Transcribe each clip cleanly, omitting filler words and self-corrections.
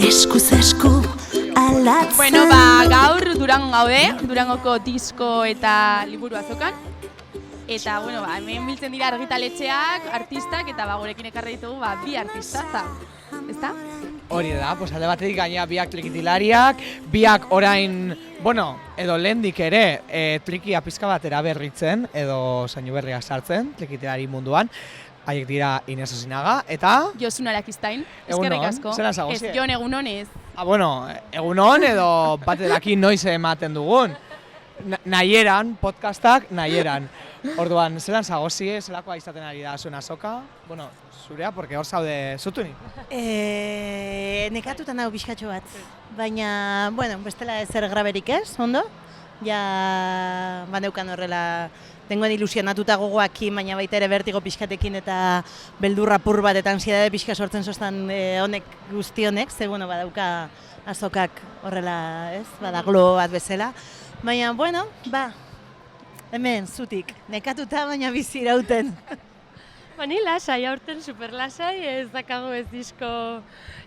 eskuz esku aldatzen. Bueno, gaur Durangon gaude, Durangoko disko eta liburu azokan. Eta, bueno, hemen biltzen dira argitaletxeak, artistak, eta gurekin ekarri ditugu bi artistaza. Ezta? Hori da, alde batetik gainera biak trikitilariak, biak orain, bueno, edo lehendik ere trikia pizka batera berritzen, edo zainu berriak sartzen, trikitilari munduan. Haiek dira Ines Osinaga, eta... Josun Arakistain, Egunon, eskerrik asko. zelan zagozie? Ez, Jon egunon ez. Bueno, egunon edo bateraki noiz ematen dugun. Nahieran, podcastak nahieran. Orduan, zelan zagozie, zelakoa izaten ari da zuen azoka? Bueno, zurea, porque hor zaude zutunik. Nekatuta nago pixkatxo bat, baina, bueno, bestela ezer graberik ez, ondo? Ja, baneukan horrela, tengoen ilusionatuta gogoakin, baina baita ere bertigo pixkatekin eta beldurra pur bat eta ansiedade pixka sortzen zoztan honek guzti honek, ze bueno, badauka azokak horrela, ez? Badaglo bat bezala. Baina, bueno, hemen, zutik, nekatuta baina bizi irauten. Ni lasai, aurten super lasai, ez dakago ez disko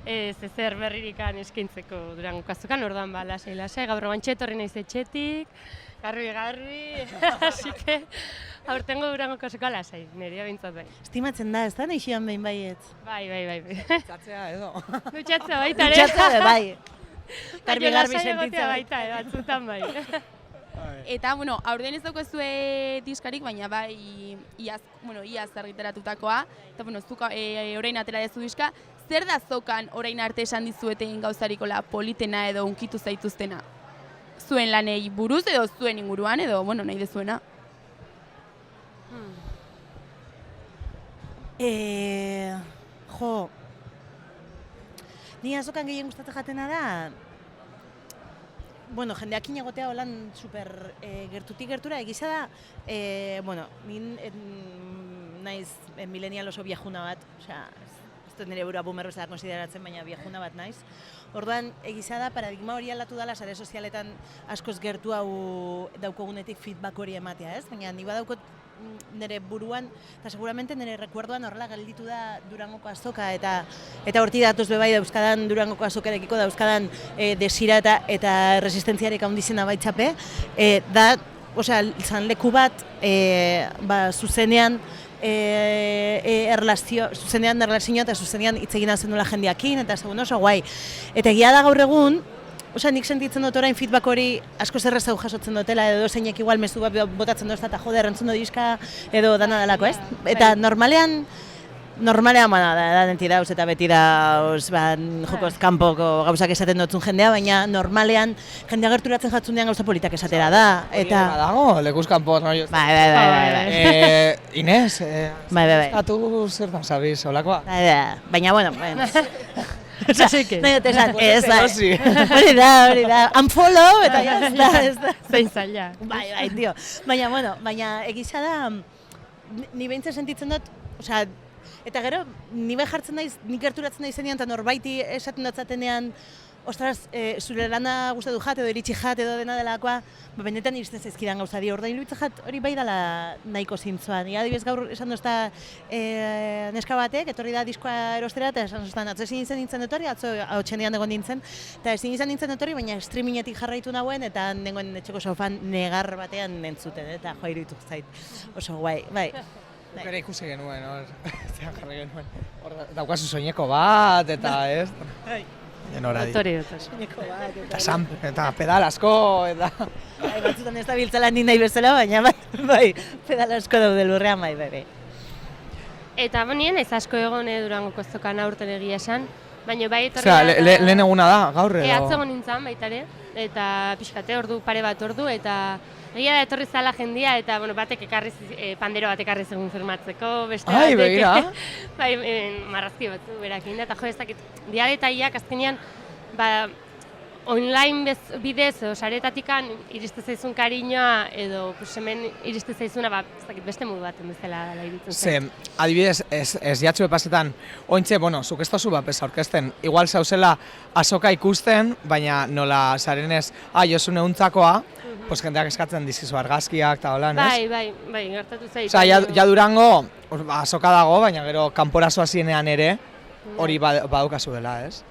ezer berririkan eskaintzeko Durangoko azokan, orduan lasai, gaur bantxe etorri naiz etxetik, garbi, así que aurtengo Durangoko azoka lasai, nirea bintzat bai. Estimatzen da, ez da, nahixian behin baiet? Bai. Dutxatzea edo. Dutxatzea baita ere. Dutxatzea bai. Garbi sentitzea baita, batzutan bai. Eta, bueno, aurten ez daukazue diskarik, baina iaz argitaratutakoa. Eta, bueno, zuk orain atera dezu diska. Zer da zokan orain arte esan dizueten gauzarikola politena edo unkitu zaituztena? Zuen lanei buruz edo zuen inguruan edo, bueno, nahi dezuena? Ni azokan gehien gustatzen jatena da, bueno, jendeakin egotea holan super gertutik gertura egiza da, bueno, naiz millennial oso viajuna bat, osea, ez dut nire burua boomer bezala konsideratzen, baina viajuna bat naiz. Orduan, egiza da, paradigma hori aldatu dela sare sozialetan askoz gertu hau daukogunetik feedback hori ematea, ez? Baina ni badaukot nire buruan, eta seguramente nire rekuerdoan horrela gelditu da Durangoko azoka, eta horti datoz bebai dauzkadan Durangoko azokarekiko dauzkadan desira eta resistentziarek handizena baitzape, da, osea, zan leku bat, zuzenean, zuzenean erlazioa eta zuzenean hitz egin zen nola jendeakin, eta segun oso guai. Eta egia da gaur egun, osea, nik sentitzen dut orain feedback hori asko zerrezau jasotzen dutela, edo zeinek igual mezu bat botatzen dut eta jode errantzun du diska edo dana delako, ez? Eta normalean bana da denti dauz eta beti dauz jokoz kanpoko gauzak esaten dutzun jendea, baina normalean jendea gerturatzen jatzunean gauza politak esatera da. Eta dago, lekuz kanpo, no? Bai. Ines, Bai. atu zer da, sabiz, holakoa? Baina, bueno, nahi dut esan, ez da. Hori da, unfollow eta ez da. Zein zaila. Bai, tio. Baina egiza da, ni behintzen sentitzen dut, osea, eta gero, ni jartzen naiz, nik gerturatzen naizenean, eta norbaiti esaten dutzatenean, ostras, zure lana gustatu jat edo iritsi jat edo dena delakoa, benetan iristen zaizkidan gauza di, ordain iruditzen jat hori bai dela nahiko zintzuan. Adibidez gaur esan dozta neska batek, etorri da diskoa erostera, eta esan doztan, atzo ezin izan nintzen etorri, atzo hautsenean egon nintzen, eta ezin izan nintzen etorri, baina streamingetik jarraitu nagoen, eta nengoen etxeko sofan negar batean nentzuten, eta joa iruditu zait oso guai, bai. Ere ikusi genuen, jarri genuen. Hor daukazu soineko bat, eta ez? Otori. Eta pedal asko, eta... Batzutan ez da biltzela ni nahi bezala, baina bai, pedal asko daude lurrean bai. Eta nien ez asko egon Durangoko azokan aurten egia esan, baina bai etorri da... Lehen eguna da, gaur edo? Atzo egon nintzen baita ere, eta pixkate pare bat ordu, eta egia da etorri zala jendia, eta batek pandero bat ekarri zegoen firmatzeko, beste batek... Ai, begira! Bai, marrazki batzu berakin da, eta jo ez dakit, dialetaiak azkenean, online bidez, saretatikan iriste zaizun kariñoa, edo hemen iriste zaizuna, ez dakit, beste modu baten bezala dela iruditzen zen. Adibidez, ez jatxue pasetan, ointxe, zuk ez tozu bat pesa orkesten, igual zauzela azoka ikusten, baina nola sarenez, Josune untzakoa, jendeak eskatzen dizkizu argazkiak eta holan, ez? Bai, gertatu zait. Ja Durango, azoka dago, baina gero kanporazoa zienean ere, hori badaukazu dela, ez?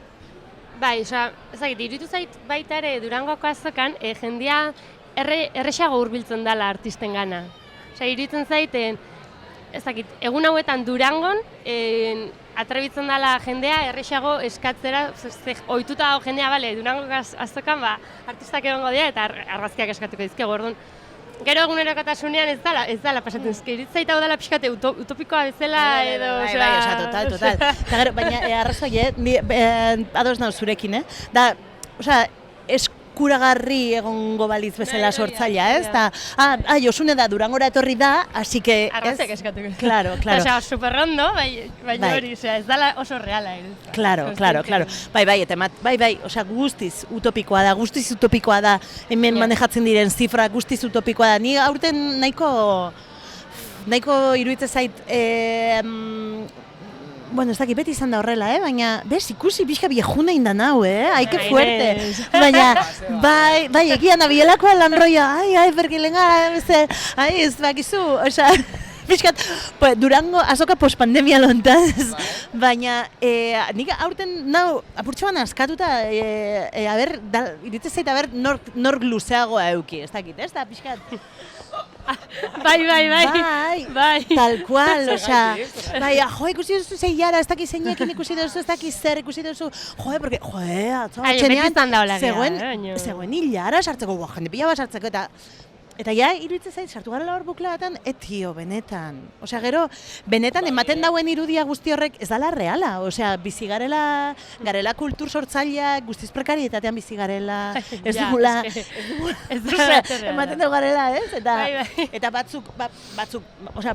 Bai, osea, ezagit, iruditu zait baita ere Durangoko azokan jendea erresago hurbiltzen dela artistengana. Osea, iruditzen zait, ezagit, egun hauetan Durangon atrebitzen dela jendea erresago eskatzera, ohituta dago jendea, bale, Durangoko azokan artistak egongo dira eta argazkiak eskatuko dizkegu, orduan. Gero egunerokotasunean ez dala pasatzen iruditzen zait hau dela pixkate utopikoa bezala edo... Bai, osea, total. Eta gero, baina arrazoi, ados nauz zurekin, Da, osea, eskuragarri egongo balitz bezala sortzailea, ez? Da, Josune da Durangora etorri da, así que... Argazkiak eskatuko. Claro. Osea, superrondo, baina hori, osea, ez dala oso reala. Claro. Bai, eta bai, osea, guztiz utopikoa da, hemen manejatzen diren zifra guztiz utopikoa da. Ni aurten nahiko iruditzen zait, bueno, ez dakit beti izan da horrela, baina, ikusi pixka viejuna indan hau, ai, que fuerte. Baina, bai, egian abielakoa lan roia, ai, berkilenga, ez bakizu, osea, pixkat, Durango azoka pospandemia lontaz, baina, nik aurten nau, apurtxoan askatuta, iruditzen zait, nork luzeagoa euki, ez dakit, ez da, pixkat. Bai. Tal cual, osea, ikusi duzu zeiara, ez dakiz zeinekin ikusi duzu, ez dakiz zer ikusi duzu, porque, atzo, zegoen hilara sartzeko, jende pila bat sartzeko, eta iruditzen zait, sartu garela hor bukla batan, tio, benetan. Osea, gero, benetan, ematen dauen irudia guzti horrek ez dala reala. Osea, bizi garela kultur sortzaileak, guztiz prekarietatean bizi garela, ez dugula, ematen dugu garela, ez? Eta batzuk, osea,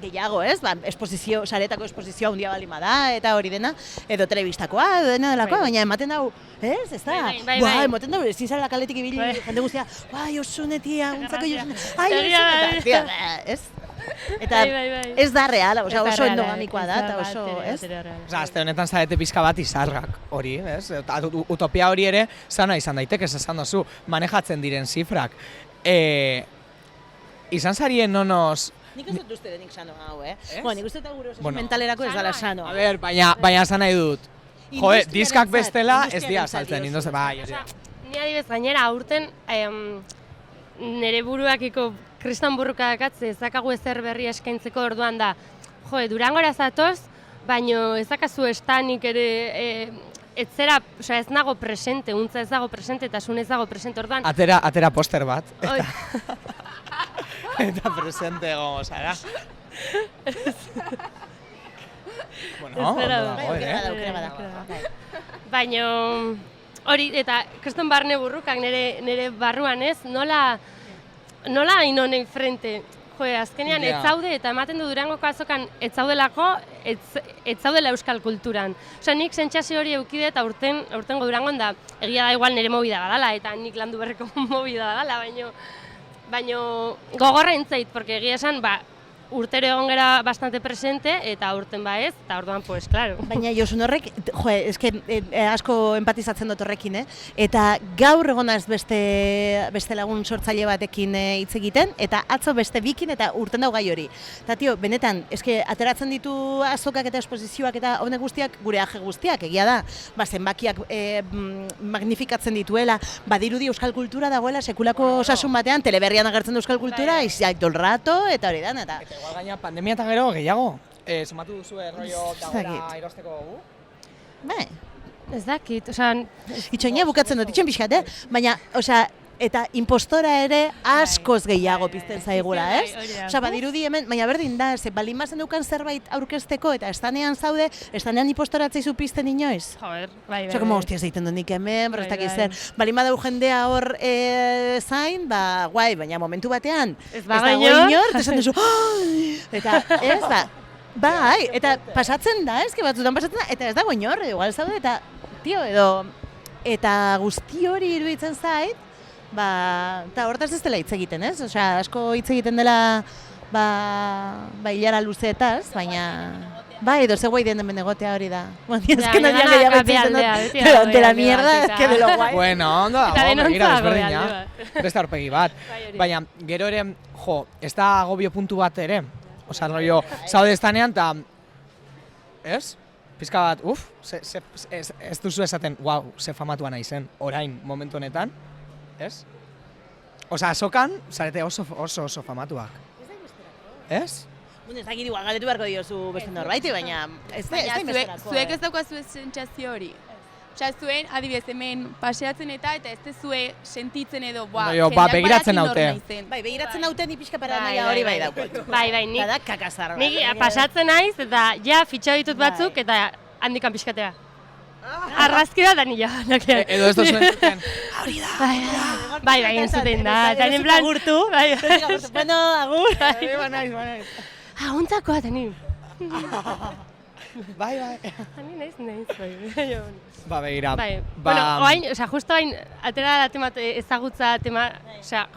gehiago, ez? Esposizio, saretako esposizioa handia bali da, eta hori dena, edo telebistakoa, edo dena delakoa, baina ematen dugu, ez? Ez da? Ematen dugu, ezin zara kaletik ibili, jende guztia, Josune, tia, ez? Eta ez da reala, oso endogamikoa da, eta oso, ez? Osa, azte honetan zarete pizka bat izarrak hori, ez? Utopia hori ere, zana izan daiteke, esan dozu, manejatzen diren zifrak. Izan zarien nonoz... Nik ez dut uste denik sano hau, nik uste eta gure oso mentalerako ez dala sano. A ber, baina esan nahi dut. Joe, diskak bestela ez dira saltzen, induzte, bai. Ni adibez gainera, aurten, nire buruakiko kriston burruka dakatze, ezakagu ezer berri eskaintzeko orduan da. Durangora zatoz, baino ezakazu estanik ere ez nago presente, untza ez dago presente eta sun ez dago presente orduan. Atera poster bat. Eta presente egongo zara. Bueno, baino hori, eta kriston barne burrukak nire barruan ez, nola hain honen frente. Azkenean ez zaude, eta ematen du Durangoko azokan ez zaudelako, ez zaudela euskal kulturan. Osea, nik sentsazio hori eukide eta aurtengo Durangon da, egia da igual nire mobida badala, eta nik landu berreko mobida badala, baino gogorra entzait, porque egia esan, urtero egon gara bastante presente, eta urten ez, eta orduan, pues, claro. Baina Josun horrek, asko empatizatzen dut horrekin, eta gaur egonaz beste lagun sortzaile batekin hitz egiten, eta atzo beste bikin, eta urten dau gai hori. Eta, tio, benetan, ateratzen ditu azokak eta esposizioak eta honek guztiak, gure aje guztiak, egia da, zenbakiak magnifikatzen dituela, badirudi euskal kultura dagoela sekulako osasun batean, teleberrian agertzen du euskal kultura, izaitu el rato, eta hori dan, eta... Igual gaina pandemia eta gero gehiago. Sumatu duzu rollo dagoela irosteko gu? Ez dakit, osea... Itxoina bukatzen dut, itxoin pixkat, baina, osea, eta impostora ere askoz gehiago pizten zaigula, ez? Osea, badirudi hemen, baina berdin da, balin bazen dukan zerbait aurkezteko eta estanean zaude, estanean impostoratzeizu pizten inoiz? Joder, bai. Osea, como hostia zeiten dut nik hemen, berreztak izan, balin badau jendea hor zain, guai, baina momentu batean, ez dago inor, eta esan duzu, eta ez, bai, eta pasatzen da, ez, batzutan pasatzen da, eta ez dago inor, igual zaude, eta, tio, eta guzti hori iruditzen zait, eta hortaz ez dela hitz egiten, ez? Osea, asko hitz egiten dela, hilara luzeetaz, baina... edo ze guai den hemen egotea hori da. Ezken adian gehiago etzen dut, de la mierda, que de lo guai. Bueno, ondo dago, begira desberdina, beste aurpegi bat. Baina, gero ere, ez da agobio puntu bat ere. Osea, rollo, zaude estanean, eta... Ez? pizka bat, ez duzu esaten, wow, ze famatua nahi zen, orain, momentu honetan, ez? Osa, azokan, zarete oso famatuak. Ez? Bueno, ez dakit igual galetu beharko diozu beste norbaiti, baina ez da inbesterako. Zuek ez daukazu sentsazio hori. Osea, zuen, adibidez, hemen paseatzen eta ez zue sentitzen edo, begiratzen naute. Bai, begiratzen naute ni pixka paranoia hori bai daukot. Bai, nik. Eta kakazar. Nik pasatzen naiz eta ja fitxa ditut batzuk eta handikan pixkatea. Arrazki da nila. Edo ez da zuen zuten. Hori da. Bai, entzuten da. Eta en plan... Agurtu. Bueno, agur. Banaiz. Untzakoa, tani. Bai. Hani naiz, bai. Begira. Bai. Bueno, oain, justo hain, atera da tema ezagutza tema,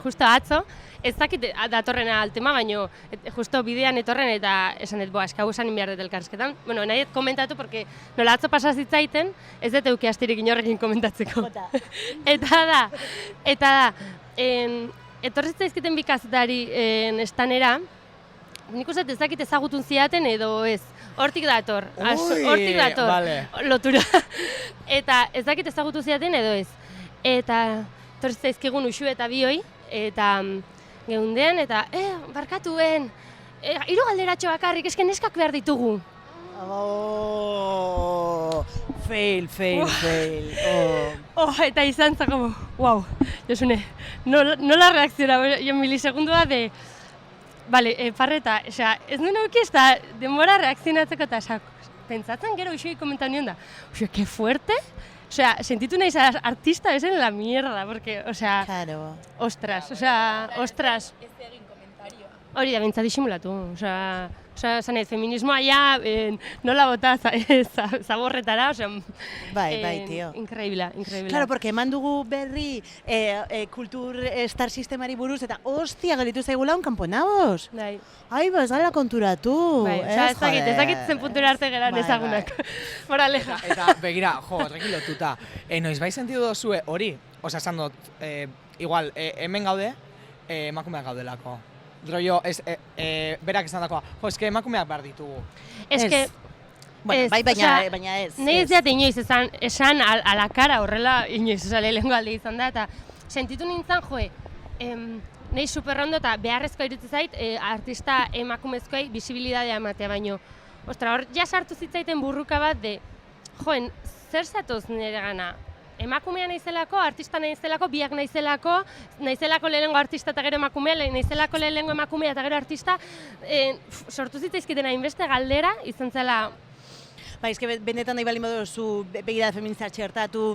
justo atzo, ez dakit datorrena altema, baino, justo bidean etorren eta esan dut, eskau esan inbiar dut elkarrizketan. Bueno, nahi komentatu, porque nola atzo pasazitzaiten, ez dut euki astirik inorrekin komentatzeko. Eta da, etorritzaizkiten bikazetari estanera, nik uste ez dakit ezagutun ziaten edo ez. Hortik dator, lotura. Eta ez dakit ezagutu ziaten edo ez. Eta etorritzaizkigun usu eta bioi, eta geundean, eta barkatuen, hiru galderatxo bakarrik, esken neskak behar ditugu. Fail. Eta izan zako, wow, Josune, nola reakziona, jo milisegundua de... Bale, parreta, ez nuen auki ez da denbora reakzionatzeko eta pentsatzen gero usui komentan nion da. Que fuerte? Sentitu nahiz artista besen la mierda, porque, claro. Ostras. Ez egin komentarioa. Hori da, bentsat disimulatu, zanez, feminismoa ja nola bota zaborretara, Bai, tio. Increíbla. Claro, porque eman dugu berri kultur star sistemari buruz, eta hostia, gelitu zaigula un kamponaboz. Bai. Ai, ez gala konturatu. Ez dakit zen puntura arte geran ezagunak. Moraleja. Eta begira, horrekin lotuta, noiz bai sentidu dozue hori, esan dut, igual, hemen gaude, emakumeak gaudelako. Rollo, berak esan dakoa, eske emakumeak behar ditugu. Eske, baina ez. Nei ez diat inoiz esan ala cara horrela inoiz, lehengo alde izan da, eta sentitu nintzen, nei superrondo eta beharrezkoa iruditzen zait, artista emakumezkoei bisibilidadea ematea baino. Ostra, hor, ja sartu zitzaiten burruka bat de, zer zatoz nire gana? Emakumea naizelako, artista naizelako, biak naizelako lehenengo artista eta gero emakumea, naizelako lehenengo emakumea eta gero artista, sortu zitzaizkiten hainbeste galdera, izan zela... Ba, eske benetan nahi balin baduzu begirada feminista txertatu,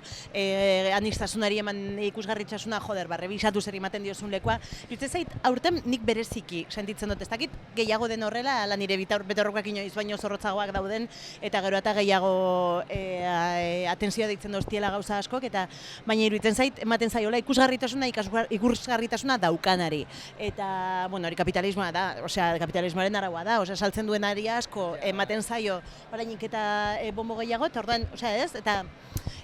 aniztasunari eman ikusgarritxasuna, rebisatu zer ematen diozun lekoa. Irutzen zait, aurten nik bereziki sentitzen dut, ez dakit gehiago den horrela, ala nire betorrokoak inoiz baino zorrotzagoak dauden, eta gero eta gehiago atentzioa deitzen doztiela gauza askok, eta baina iruditzen zait, ematen zaiola ikusgarritasuna daukanari. Eta, bueno, hori kapitalismoa da, kapitalismoaren araua da, saltzen duen ari asko ematen zaio, orainik eta bombo gehiago, eta orduan, ez?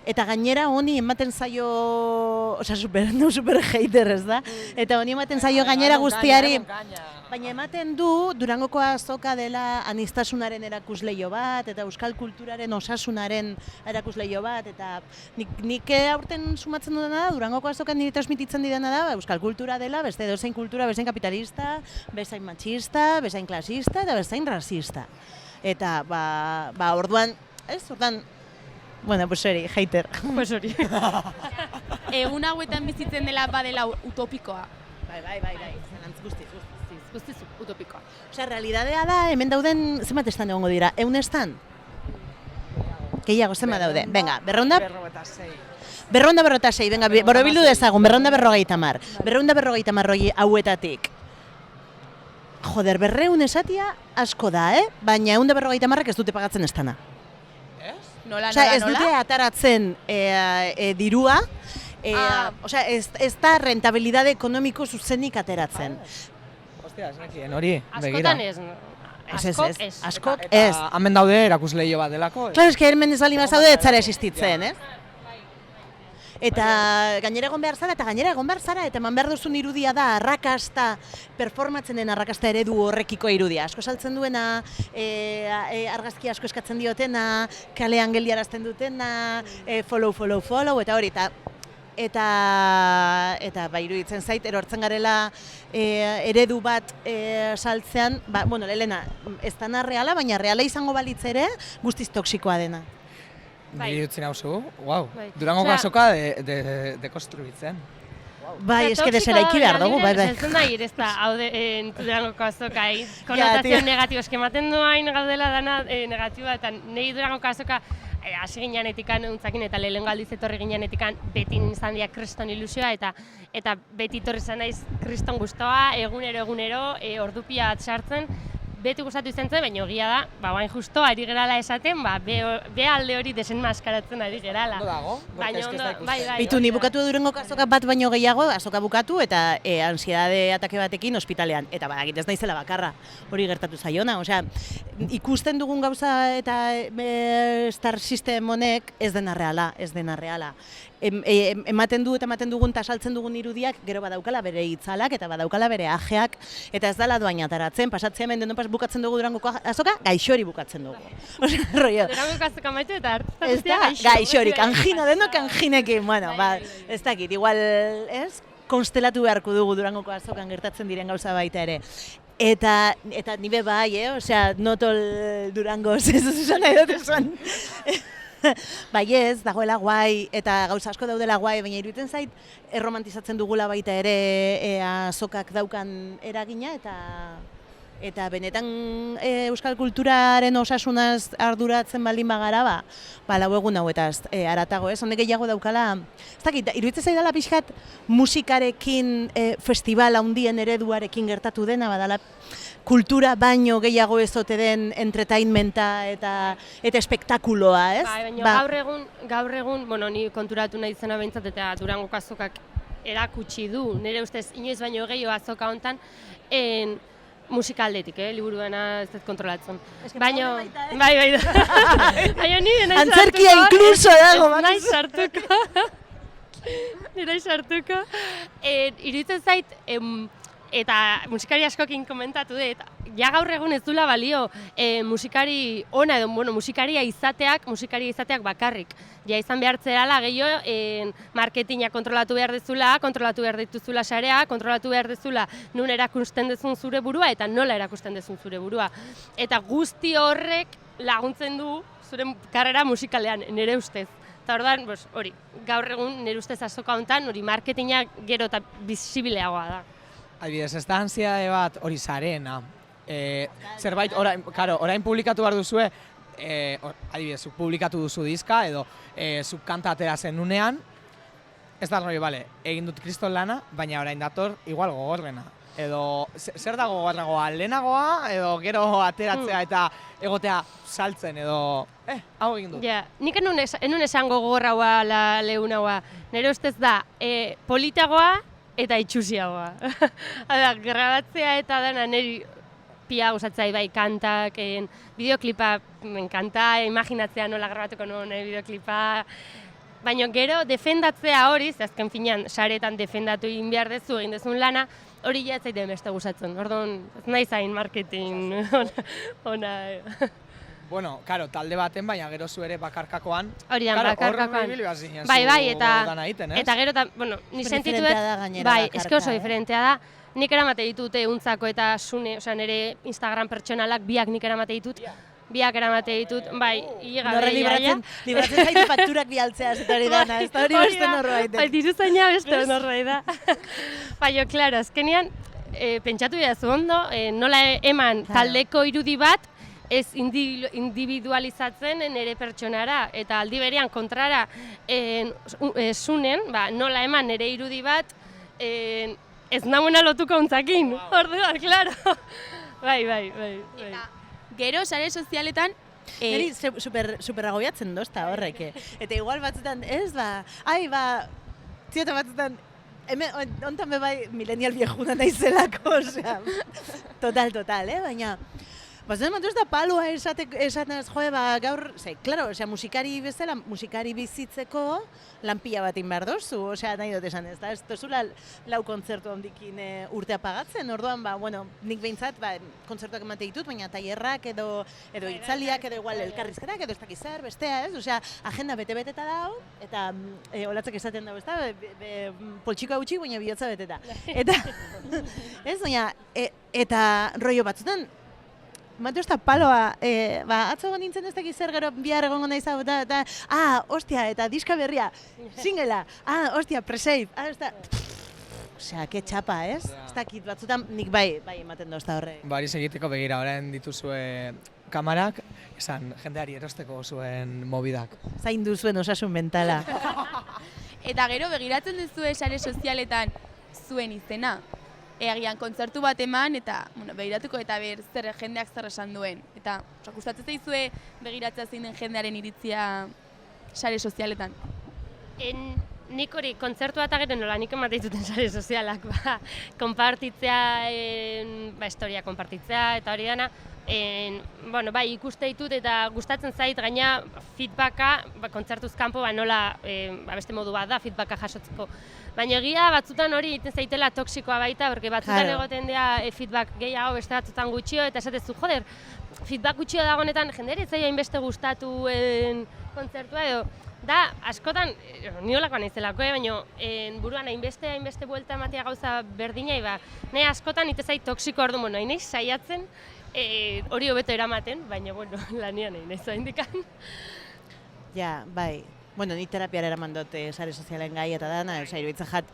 Eta gainera honi ematen zaio, super hater, ez da? Eta honi ematen zaio gainera guztiari, baina ematen du Durangoko azoka dela aniztasunaren erakusleio bat, eta euskal kulturaren osasunaren erakusleio bat, eta nik aurten sumatzen dudana da, Durangoko azokan nire transmititzen didana da, euskal kultura dela, beste edozein kultura, bezain kapitalista, bezain machista, bezain klasista, eta bezain rasista. Eta, orduan, bueno, pues hori, hater. Pues hori. Egun hauetan bizitzen dela badela utopikoa. Bai, zelantz guztiz utopikoa. Osea, realidadea da, hemen dauden, zenbat estan egongo dira? 100 estan? Gehiago, zenbat daude? Venga, 406, venga, borobildu dezagun, 450. 450 hauetatik. Joder, 200 esatia asko da, baina 150 ez dute pagatzen estana. Nola? Ez dute ataratzen dirua, ez da rentabilidade ekonomiko zuzenik ateratzen. Ostia, ez nekien, hori, begira. Askotan ez. Askok ez. Hemen daude erakusleio bat delako. Claro, eske hemen ez bali mazaude ez zara existitzen, Eta gainera egon behar zara, eta eman behar duzun irudia da arrakasta, performatzen den arrakasta eredu horrekiko irudia. Asko saltzen duena, argazki asko eskatzen diotena, kalean geldiarazten dutena, follow, eta hori, eta iruditzen zait, erortzen garela eredu bat saltzean, Elena, ez dana reala, baina reala izango balitz ere, guztiz toksikoa dena. Niri dutzen hau zu, Durangoko azoka dekonstruitzen. Bai, eske deseraiki behar dugu, bai. Ez du nahi, ez da, hau Durangoko azoka, konotazio negatibo, eskematen duain gaudela dana negatiboa, eta nahi Durangoko azoka, hasi gineanetikan, untzakin eta lehenengo aldiz etorri gineanetikan, beti izan dira kriston ilusioa, eta beti etorri izan naiz kriston gustoa, egunero, ordupia bat sartzen, beti gustatu izan zen, baina egia da, bain justo, ari gerala esaten, be alde hori desenmaskaratzen ari gerala. Ondo dago? Baina ondo, bai. Bitu, ni bukatu Durangoko azoka bat baino gehiago, azoka bukatu eta ansiedade atake batekin ospitalean. Eta badakit ez naizela bakarra, hori gertatu zaiona. Osea, ikusten dugun gauza eta star system honek ez dena reala. Ematen dugun eta saltzen dugun irudiak gero badaukala bere itzalak eta badaukala bere ajeak, eta ez dala doain ataratzen, pasatzea menden bukatzen dugu Durangoko azoka, gaixori bukatzen dugu. Osea, rollo. Durangoko azoka maitu eta Ez da, gaixori, kanjina, denok kanjinekin, ez dakit, igual, ez? Konstelatu beharko dugu Durangoko azokan gertatzen diren gauza baita ere. Eta nibe bai, osea, notol Durango, ez zuzan nahi dut esan. Bai ez, dagoela guai, eta gauza asko daudela guai, baina iruditzen zait, erromantizatzen dugula baita ere azokak daukan eragina, eta benetan euskal kulturaren osasunaz arduratzen baldin bagara, lau egun hauetaz haratago, ez? Honek gehiago daukala, ez dakit, iruditzen zaidala pixkat musikarekin, festival handien ereduarekin gertatu dena, badala kultura baino gehiago ez ote den entertainmenta eta espektakuloa, ez? Bai, baina gaur egun, ni konturatu nahi zena behintzat eta Durangoko azokak erakutsi du, nire ustez inoiz baino gehiago azoka hontan, musika aldetik, liburuena ez dut kontrolatzen. Baina, bai. Baina nire nahi sartuko. Antzerkia inkluso dago, nahi sartuko. Nire sartuko. Iruditzen zait, eta musikari askokin komentatu dut, ja gaur egun ez dula balio musikari ona edo, musikaria izateak bakarrik. Ja izan behar zerala gehiago, marketina kontrolatu behar dezula, kontrolatu behar dituzula sarea, kontrolatu behar dezula nun erakusten dezun zure burua eta nola erakusten dezun zure burua. Eta guzti horrek laguntzen du zure karrera musikalean, nire ustez. Eta orduan, hori, gaur egun nire ustez azoka honetan, hori marketina gero eta bizibileagoa da. Adibidez, ez da ansiedade bat hori zareena. Zerbait, orain publikatu behar duzue, adibidez, publikatu duzu diska, edo kanta atera zen unean, ez da hori, egin dut kriston lana, baina orain dator, igual gogorrena. Edo, zer da gogorragoa, lehenagoa, edo gero ateratzea eta egotea saltzen, edo, hau egin dut. Ja, nik enun esango gogorragoa lehunagoa. Nire ustez da, politagoa, eta itxusiagoa. Grabatzea eta dena niri pia gustatzai bai kantak, bideoklipa enkanta, imaginatzea nola grabatuko nuen bideoklipa. Baina gero defendatzea hori, azken finean saretan defendatu egin behar dezu, egin dezun lana, hori ja ez zaiten beste gustatzen. Orduan, ez nahi zain marketing ona. Bueno, karo, talde baten, baina gero zu ere bakarkakoan. Hori da, bakarkakoan. Bai, eta gero, ni sentitu dut, bai, eske oso diferentea da. Nik eramate ditut untzako eta sune, osea, nire Instagram pertsonalak biak nik eramate ditut. Biak eramate ditut, bai, higabe iaia. Libratzen zaitu fakturak bialtzea, eta hori dana, ez da hori beste norbait. Bai, diruzaina beste norbait da. Baina, klaro, azkenean, pentsatu behazu ondo, nola eman taldeko irudi bat, ez individualizatzen nire pertsonara, eta aldi berean kontrara zunen, nola eman nire irudi bat, ez namuena lotuko untzakin, orduan, klaro. Bai. Eta gero, sare sozialetan, niri super agobiatzen dozta horrek, eta igual batzutan, ez ziotan batzutan, ontan bebai millennial viejuna naizelako, osea, total, baina, Bazen ez da paloa esanaz joe, gaur, klaro, musikari bezala, musikari bizitzeko lanpila bat behar dozu, nahi dut esan ez da, ez dozula lau kontzertu handikin urtea pagatzen, orduan, nik behintzat, kontzertuak emate ditut, baina tailerrak edo hitzaldiak edo igual elkarrizketak edo ez dakiz zer, bestea ez, agenda bete-beteta dau, eta olatzak esaten dago, ez da, poltsikoa gutxi, baina bihotza beteta. Eta, ez, baina, eta rollo batzutan, ez da paloa, atzo nintzen ez dakiz zer gero bihar egongo nahi zau, eta, ostia, eta diska berria, singela, ostia, pre-save, ez da, ke txapa, ez? Ez dakit, batzutan nik bai ematen dozta horre. Bari egiteko begira, orain dituzue kamarak, esan jendeari erosteko zuen mobidak. Zaindu zuen osasun mentala. Eta gero begiratzen duzue sare sozialetan zuen izena. Egian kontzertu bat eman eta begiratuko eta jendeak zer esan duen. Eta gustatzen zaizue begiratzea zein den jendearen iritzia sare sozialetan. Nik hori kontzertu bat ageren nola nik ematen dituten sare sozialak, konpartitzea, historia konpartitzea eta hori dana. Ikuste ditut eta gustatzen zait gaina feedbacka, kontzertuz kanpo nola beste modu bat da feedbacka jasotzeko. Baina egia batzutan hori egiten zaitela toksikoa baita, porque batzutan egoten dira feedback gehiago, beste batzutan gutxio, eta esatezu, joder, feedback gutxio dagoenetan jendere zaila hainbeste gustatuen kontzertua edo. Da, askotan, niolakoa naizelako, baina buruan hainbeste buelta ematea gauza berdinai, nahi askotan ite zait toksiko ordu, nahi nahi saiatzen, hori hobeto eramaten, baina, lanian nahi nahi zaindikan. Ja, bai. Ni terapiara eraman dut sare sozialen gai eta dana, iruditzen jat.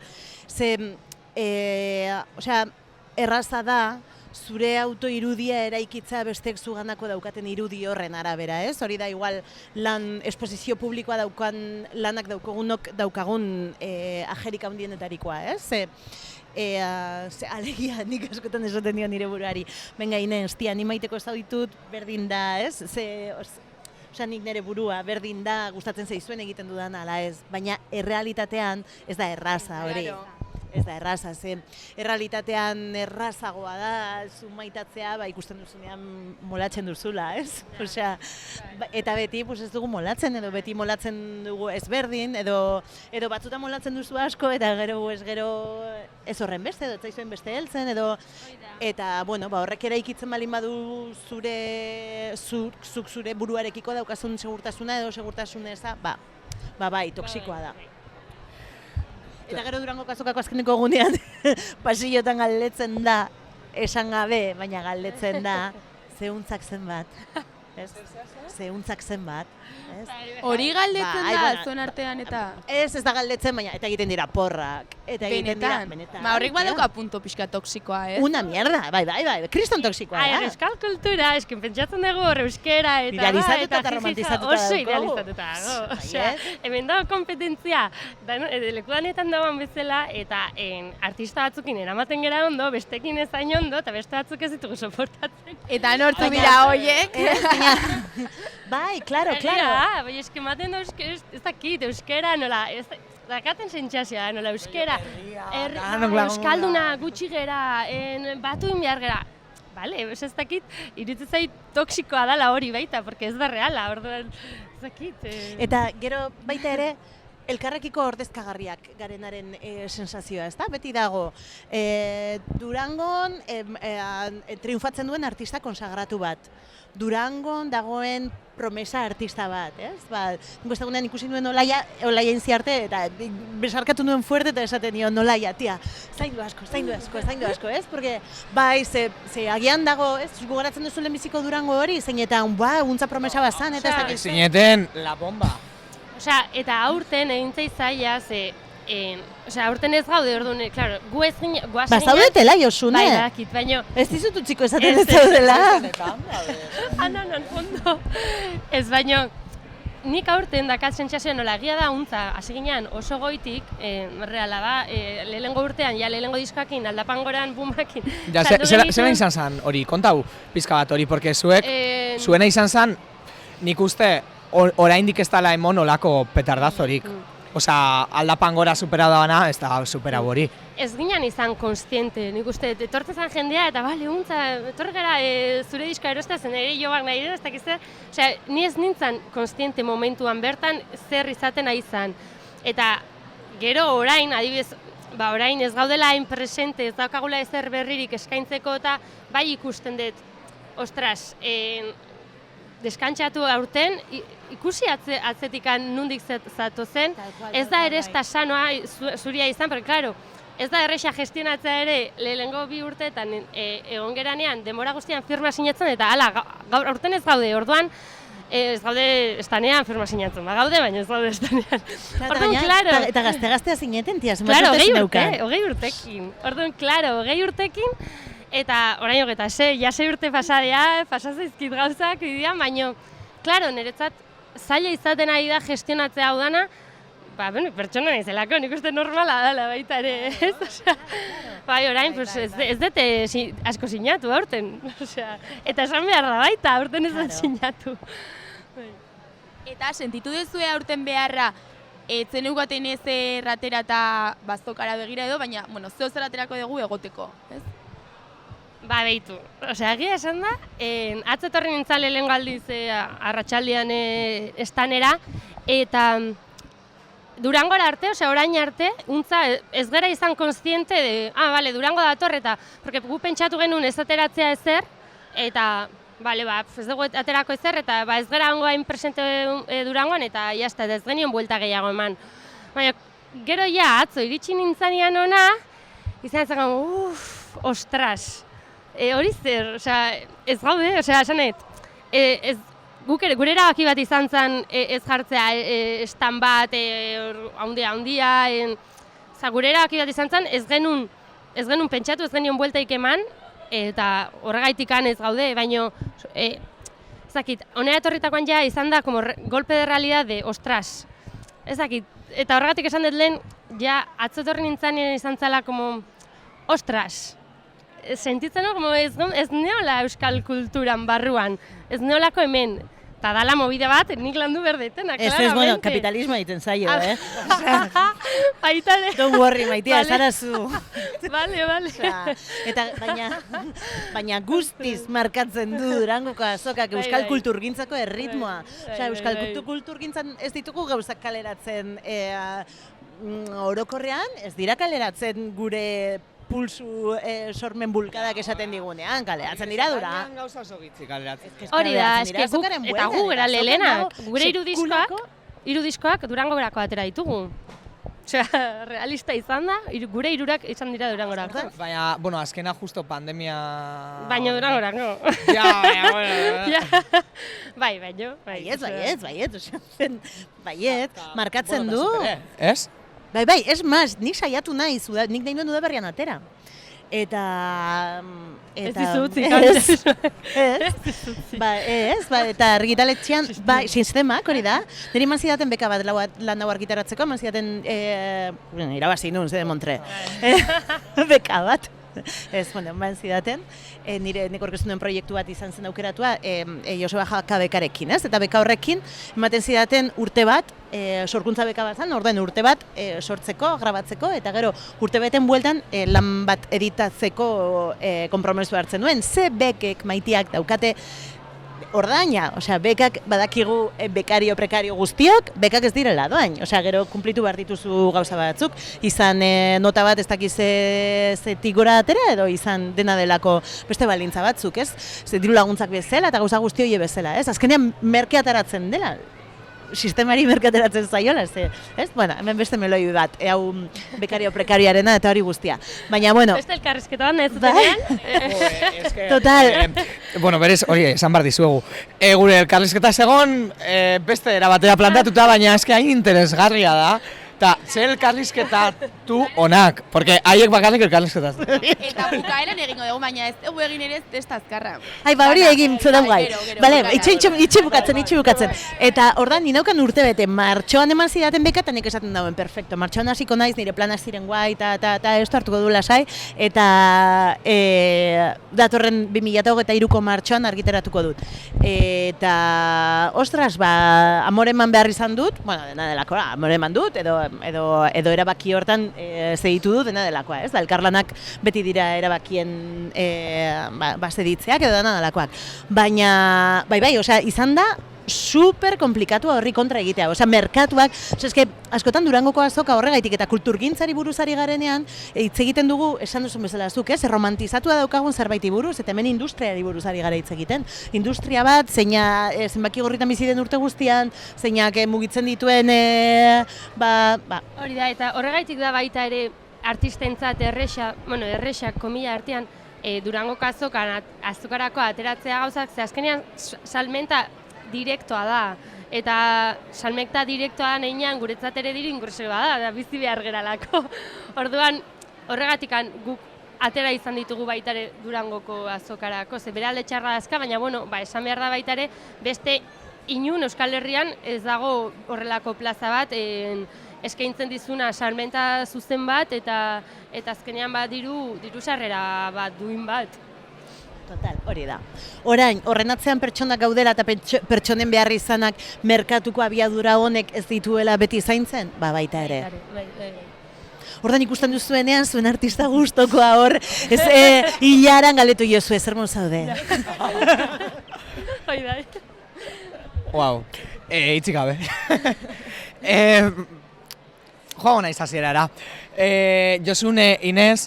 Erraza da, zure autoirudia eraikitza bestek zuganako daukaten irudi horren arabera, ez? Hori da igual esposizio publikoa lanak daukagun ajerik handienetarikoa, ez? Alegia, nik askotan esaten dio nire buruari. Benga, Inez, tia, ni maiteko ez ditut berdin da, ez? Nik nire burua berdin da, gustatzen zaizuen egiten dudan ala ez, baina errealitatean ez da erraza hori. Ez da erraza, errealitatean errazagoa da, zu maitatzea, ikusten duzunean molatzen duzula, ez? Eta beti ez dugu molatzen, edo beti molatzen dugu ezberdin, edo batzutan molatzen duzu asko, eta gero ez horren beste, edo ez zaizuen beste heltzen, eta horrek eraikitzen balin badu zuk zure buruarekiko daukazun segurtasuna, edo segurtasun eza, bai, toksikoa da. Eta gero Durango kazokako azkeneko egunean pasillotan galdetzen da, esan gabe, baina galdetzen da, zehuntzak zenbat. Zehuntzak zenbat. Hori galdetzen da, zuen artean eta... Ez da galdetzen, baina eta egiten dira porrak. Benetan. Horrek badauka punto pixka toksikoa, ez? Una mierda, bai, kriston toksikoa da. Euskal kultura, pentsatzen dugu euskera eta... Idealizatuta eta romantizatuta oso idealizatuta dago. Hemen dago kompetentzia, lekudanetan dagoen bezala, eta artista batzukin eramaten gera ondo, bestekin ezain ondo, eta beste batzuk ez ditugu soportatzen. Eta nortu dira horiek? Bai, klaro. Bai, ematen da ez dakit, euskera nola, dakaten sentsazioa, nola euskera, euskalduna gutxi gera, batu behar gera. Bale, ez dakit, iruditzen zait toksikoa dela hori baita, porque ez da reala, orduan, ez dakit. Eta gero baita ere, elkarrekiko ordezkagarriak garenaren sensazioa, ezta? Beti dago, Durangon triunfatzen duen artista konsagratu bat. Durangon dagoen promesa artista bat, ez? Niko ez dagoenean ikusi nuen Olaia Intziarte, eta besarkatu nuen fuerte eta esaten nion Olaia, tia, zaindu asko, ez? Porque, bai, ze agian dago, ez? Gogoratzen duzu lehenbiziko Durango hori, zeinetan, untza promesa bazan, eta ez dakit. Zeineten la bomba. Eta aurten egin zaila, aurten ez gaude, orduan, klaro, gu ez ginen... Zaudetela, Josune? Bai, dakit, baina... Ez dizut utziko esaten ez zaudela? Non, fondo. Ez, baina, nik aurten dakat sentsazioa nola egia da untza, hasi ginean oso goitik, reala da, lehenengo urtean, lehenengo diskoakin, aldapangoran, bumakin... Zela izan zen hori, kontau pizka bat hori, porque zuena izan zen, nik uste, oraindik ez dela emon olako petardazorik. Osea, aldapan gora superatu dabana, ez da superatu hori. Ez ginen izan konstiente, nik uste, etortzen zen jendea, eta bale, etorri gara zure diska erostazen, ere jobak nahi dira, ez dakiz zer, osea, ni ez nintzen konstiente momentuan bertan zer izaten ari zen. Eta gero orain, adibidez, orain ez gaudela hain presente, ez daukagula ezer berririk eskaintzeko, eta bai ikusten dut, ostras, deskantxatu aurten, ikusi atzetikan nundik zatozen, ez da ere ez da sanoa zuria izan, porque, claro, ez da erresa gestionatzea ere lehenengo 2 urteetan egon geranean, denbora guztian firma sinatzen, eta hala, aurten ez gaude, orduan, ez gaude estanean firma sinatzen, gaude, baina ez gaude estanean. Orduan, claro. Eta gazte-gaztea zineten, tia, claro, 20 urtekin. Orduan, claro, 20 urtekin, eta orain hogeta, ja 6 urte pasadea, pasazaizkit gauzak, baina, claro, niretzat zaila izaten ari da gestionatzea hau dana, pertsona naizelako, nik uste normala dela baita ere, ez? Osea, bai, orain, ez dute asko sinatu aurten, osea, eta esan behar da baita, aurten ez dut sinatu. Eta sentitu duzue aurten beharra, etzen eugaten ez erratera eta bazokara begira edo, baina, bueno, zeo zeraterako dugu egoteko, ez? Ba, behitu. Osea, egia esan da, atzetorri nintzale lehengo aldiz arratsaldean estanera, eta Durangora arte, osea, orain arte, untza ez gara izan konstiente de, bale, Durango dator, eta, porque gu pentsatu genuen ez ateratzea ezer, eta, bale, ez dugu aterako ezer, eta ez gara ongoain presente Durangoan, eta jazta, ez genion buelta gehiago eman. Baina, gero ja, atzo, iritsi nintzanean ona, izan zen, ostras, hori zer, osea, ez gaude, osea, esanet, gure erabaki bat izan zen ez jartzea estan bat, handia, gure erabaki bat izan zen ez genuen pentsatu, ez genion bueltaik eman, eta horregaitikan ez gaude, baina, ezakit, honera etorritakoan ja izan da, como golpe de realidad de, ostras, ezakit, eta horregatik esan dut lehen, ja, atzotorri nintzanean izan zela, como, ostras, sentitzen no, como ez neola euskal kulturan barruan, ez neolako hemen, eta dala movide bat, nik landu berdetena, claramente. Ez, bueno, kapitalismo egiten zaio, Baita de. Don't worry, maitea, zarazu. Vale. Eta baina guztiz markatzen du Durangoko azokak euskal kulturgintzako erritmoa. Osea, euskal kulturgintzan ez ditugu gauzak kaleratzen orokorrean, ez dira kaleratzen gure pulsu sormen bulkadak esaten digunean, kaleratzen dira dura. Gauza oso gitzi kaleratzen. Hori da, eske guk, eta gu gara lehelenak, gure irudiskoak Durangorako atera ditugu. Osea, realista izan da, gure irurak izan dira Durangorako. Baina, bueno, azkena justo pandemia... Baina Durangorako. Ja, bueno. Baiet, markatzen du. Ez? Bai, ez maz, nik saiatu nahi nik nahi duen berrian atera. Eta... Ez dizutzi, eta argitaletxean, sistemak, hori da, niri eman zidaten beka bat lan hau argitaratzeko, eman zidaten, irabazi nun, zede Montre, beka bat. Ez, bueno, eman zidaten, nik orkestu duen proiektu bat izan zen aukeratua, Joseba Jaka bekarekin, ez? Eta beka horrekin, ematen zidaten urte bat, sorkuntza beka bat zen, orduan urte bat sortzeko, grabatzeko, eta gero urte beten bueltan lan bat editatzeko konpromesu hartzen duen. Ze bekek maitiak daukate ordaina, osea, bekak badakigu bekario prekario guztiok, bekak ez direla doain. Osea, gero kumplitu behar dituzu gauza batzuk, izan nota bat ez dakiz zetik gora atera, edo izan dena delako beste balintza batzuk, ez? Diru laguntzak bezala eta gauza guzti hori bezala, ez? Azkenean merke ateratzen dela. Sistemari merkateratzen zaiola, ez? Bueno, hemen beste meloi bat, hau bekario prekarioarena eta hori guztia. Baina, bueno... Beste elkarrizketa bat nahi zutenean? Total. Bueno, berez, hori, esan behar dizuegu. Gure elkarrizketa segon, beste erabatera plantatuta, baina eske hain interesgarria da. Ta, ze elkarrizketatu onak, porque haiek bakarrik elkarrizketaz. Eta bukaeran egingo dugu, baina ez dugu egin ere ez da azkarra. Ai, ba hori egin zuen gai. Bale, bukaera, itxe bukatzen. Eta ordan ni naukan urte bete, martxoan eman zidaten beka, eta nik esaten dauen, perfecto, martxoan hasiko naiz, nire planak ziren guai, eta esto hartuko du lasai, eta datorren 2023ko martxoan argitaratuko dut. Eta, ostras, ba, amore eman behar izan dut, bueno, dena delakoa, amore eman dut, edo erabaki hortan zeditu dut, dena delakoa, ez? Da, elkarlanak beti dira erabakien zeditzeak edo dena delakoak. Baina, bai, osea, izan da, super komplikatu horri kontra egitea. Osea, merkatuak, eske askotan Durangoko azoka horregaitik eta kulturgintzari buruzari garenean, hitz egiten dugu, esan duzun bezala zuk, ez? Romantizatua daukagun zerbaiti buruz, eta hemen industriari buruzari gara hitz egiten. Industria bat, zeina zenbaki gorritan bizi den urte guztian, zeinak mugitzen dituen, Hori da, eta horregaitik da baita ere artistentzat errexa, komila artean, Durangoko azokan azokarako ateratzea gauzak, ze azkenean salmenta direktoa da, eta salmenta direktoa neinean guretzat ere diru ingresoa da bizi behar geralako. Orduan, horregatikan guk atera izan ditugu baita ere Durangoko azokarako, ze bere alde txarra dazka, baina esan behar da baita ere, beste inun Euskal Herrian ez dago horrelako plaza bat, eskaintzen dizuna salmenta zuzen bat, eta azkenean diru sarrera bat duin bat. Total, hori da. Orain, horren atzean pertsonak gaudela eta pertsonen behar izanak merkatuko abiadura honek ez dituela beti zaintzen? Ba, baita ere. Ordan ikusten duzuenean, zuen artista gustokoa hor, hilaran galetu jozue, zer mon zaude? Hoi da. Wow, hitzik gabe. Joago naiz hasierara. Josune, Inez,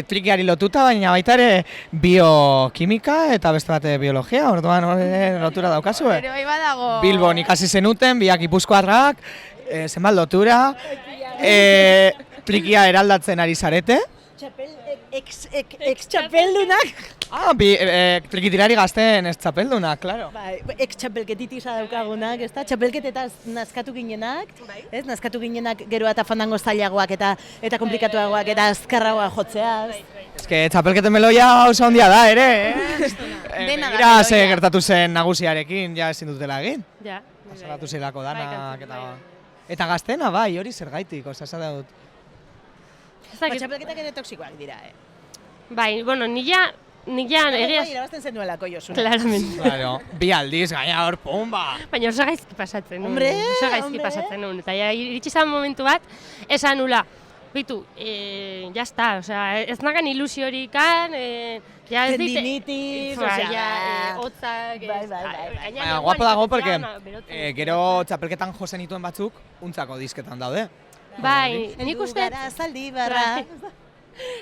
trikiari lotuta, baina baita ere biokimika eta beste bate biologia, orduan lotura daukazu. Pero bai badago. Bilbon ikasi zenuten, biak Gipuzkoarrak, zenbat lotura, trikia eraldatzen ari zarete. Ex-txapeldunak. Trikitilari gazten ez txapeldunak, klaro. Bai, ex-txapelketitisa daukagunak, ez da? Txapelketetaz nazkatu ginenak, ez? Nazkatu ginenak gero eta fandango zailagoak eta komplikatuagoak eta azkarragoak jotzeaz. Ez que txapelketen meloia oso handia da, ere, Dena da Mira ze meloia. gertatu zen nagusiarekin, ja ezin dutela egin. Ja. Azalatu zelako danak eta gaztena bai, hori zergaitik, osea dut. Txapelketak ere toksikoak dira, Bai, nian egiaz... Bai, irabazten zenuelako Josune. Claramente. Claro, bi aldiz, gaina hor, pumba! Baina oso gaizki pasatzen nuen. Hombre, Oso gaizki pasatzen nuen. Eta iritsi zen momentu bat, esan nula, bitu, jazta, ez nagan ilusiorikan, Tendinitis, hotzak... Baina, guapo dago, porque gero txapelketan jo zenituen batzuk, untzako disketan daude. Bai, nik uste... Gara, zaldi barra.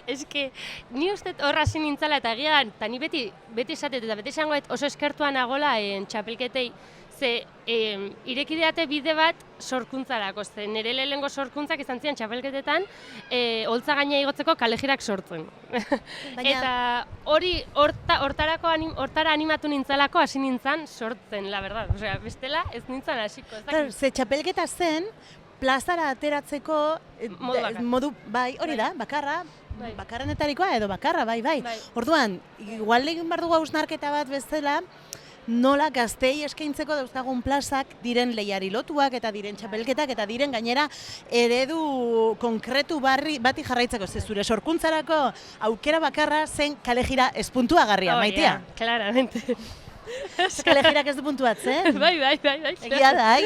Ez que, ni uste hor hasi nintzala eta egia da, eta ni beti esatet eta beti esangoet oso eskertua nagola txapelketei, ze irekideate bide bat sorkuntzarako, ze nire lehenengo sorkuntzak izan ziren txapelketetan, holtza gaina igotzeko kalejirak sortzen. Eta hortara animatu nintzalako hasi nintzen sortzen, la verdad. Osea, bestela ez nintzen hasiko. Ze txapelketa zen, plazara ateratzeko modu, bai, hori da, bakarranetarikoa edo bakarra, bai. Orduan, igual egin behar dugu hausnarketa bat bezala, nola gaztei eskaintzeko dauzkagun plazak diren lehiari lotuak eta diren txapelketak eta diren gainera eredu konkretu bati jarraitzeko. Ze zure sorkuntzarako aukera bakarra zen kalejira espuntuagarria, Maitea. Claramente. Kalejirak ez du puntuatzen? Bai. Egia da.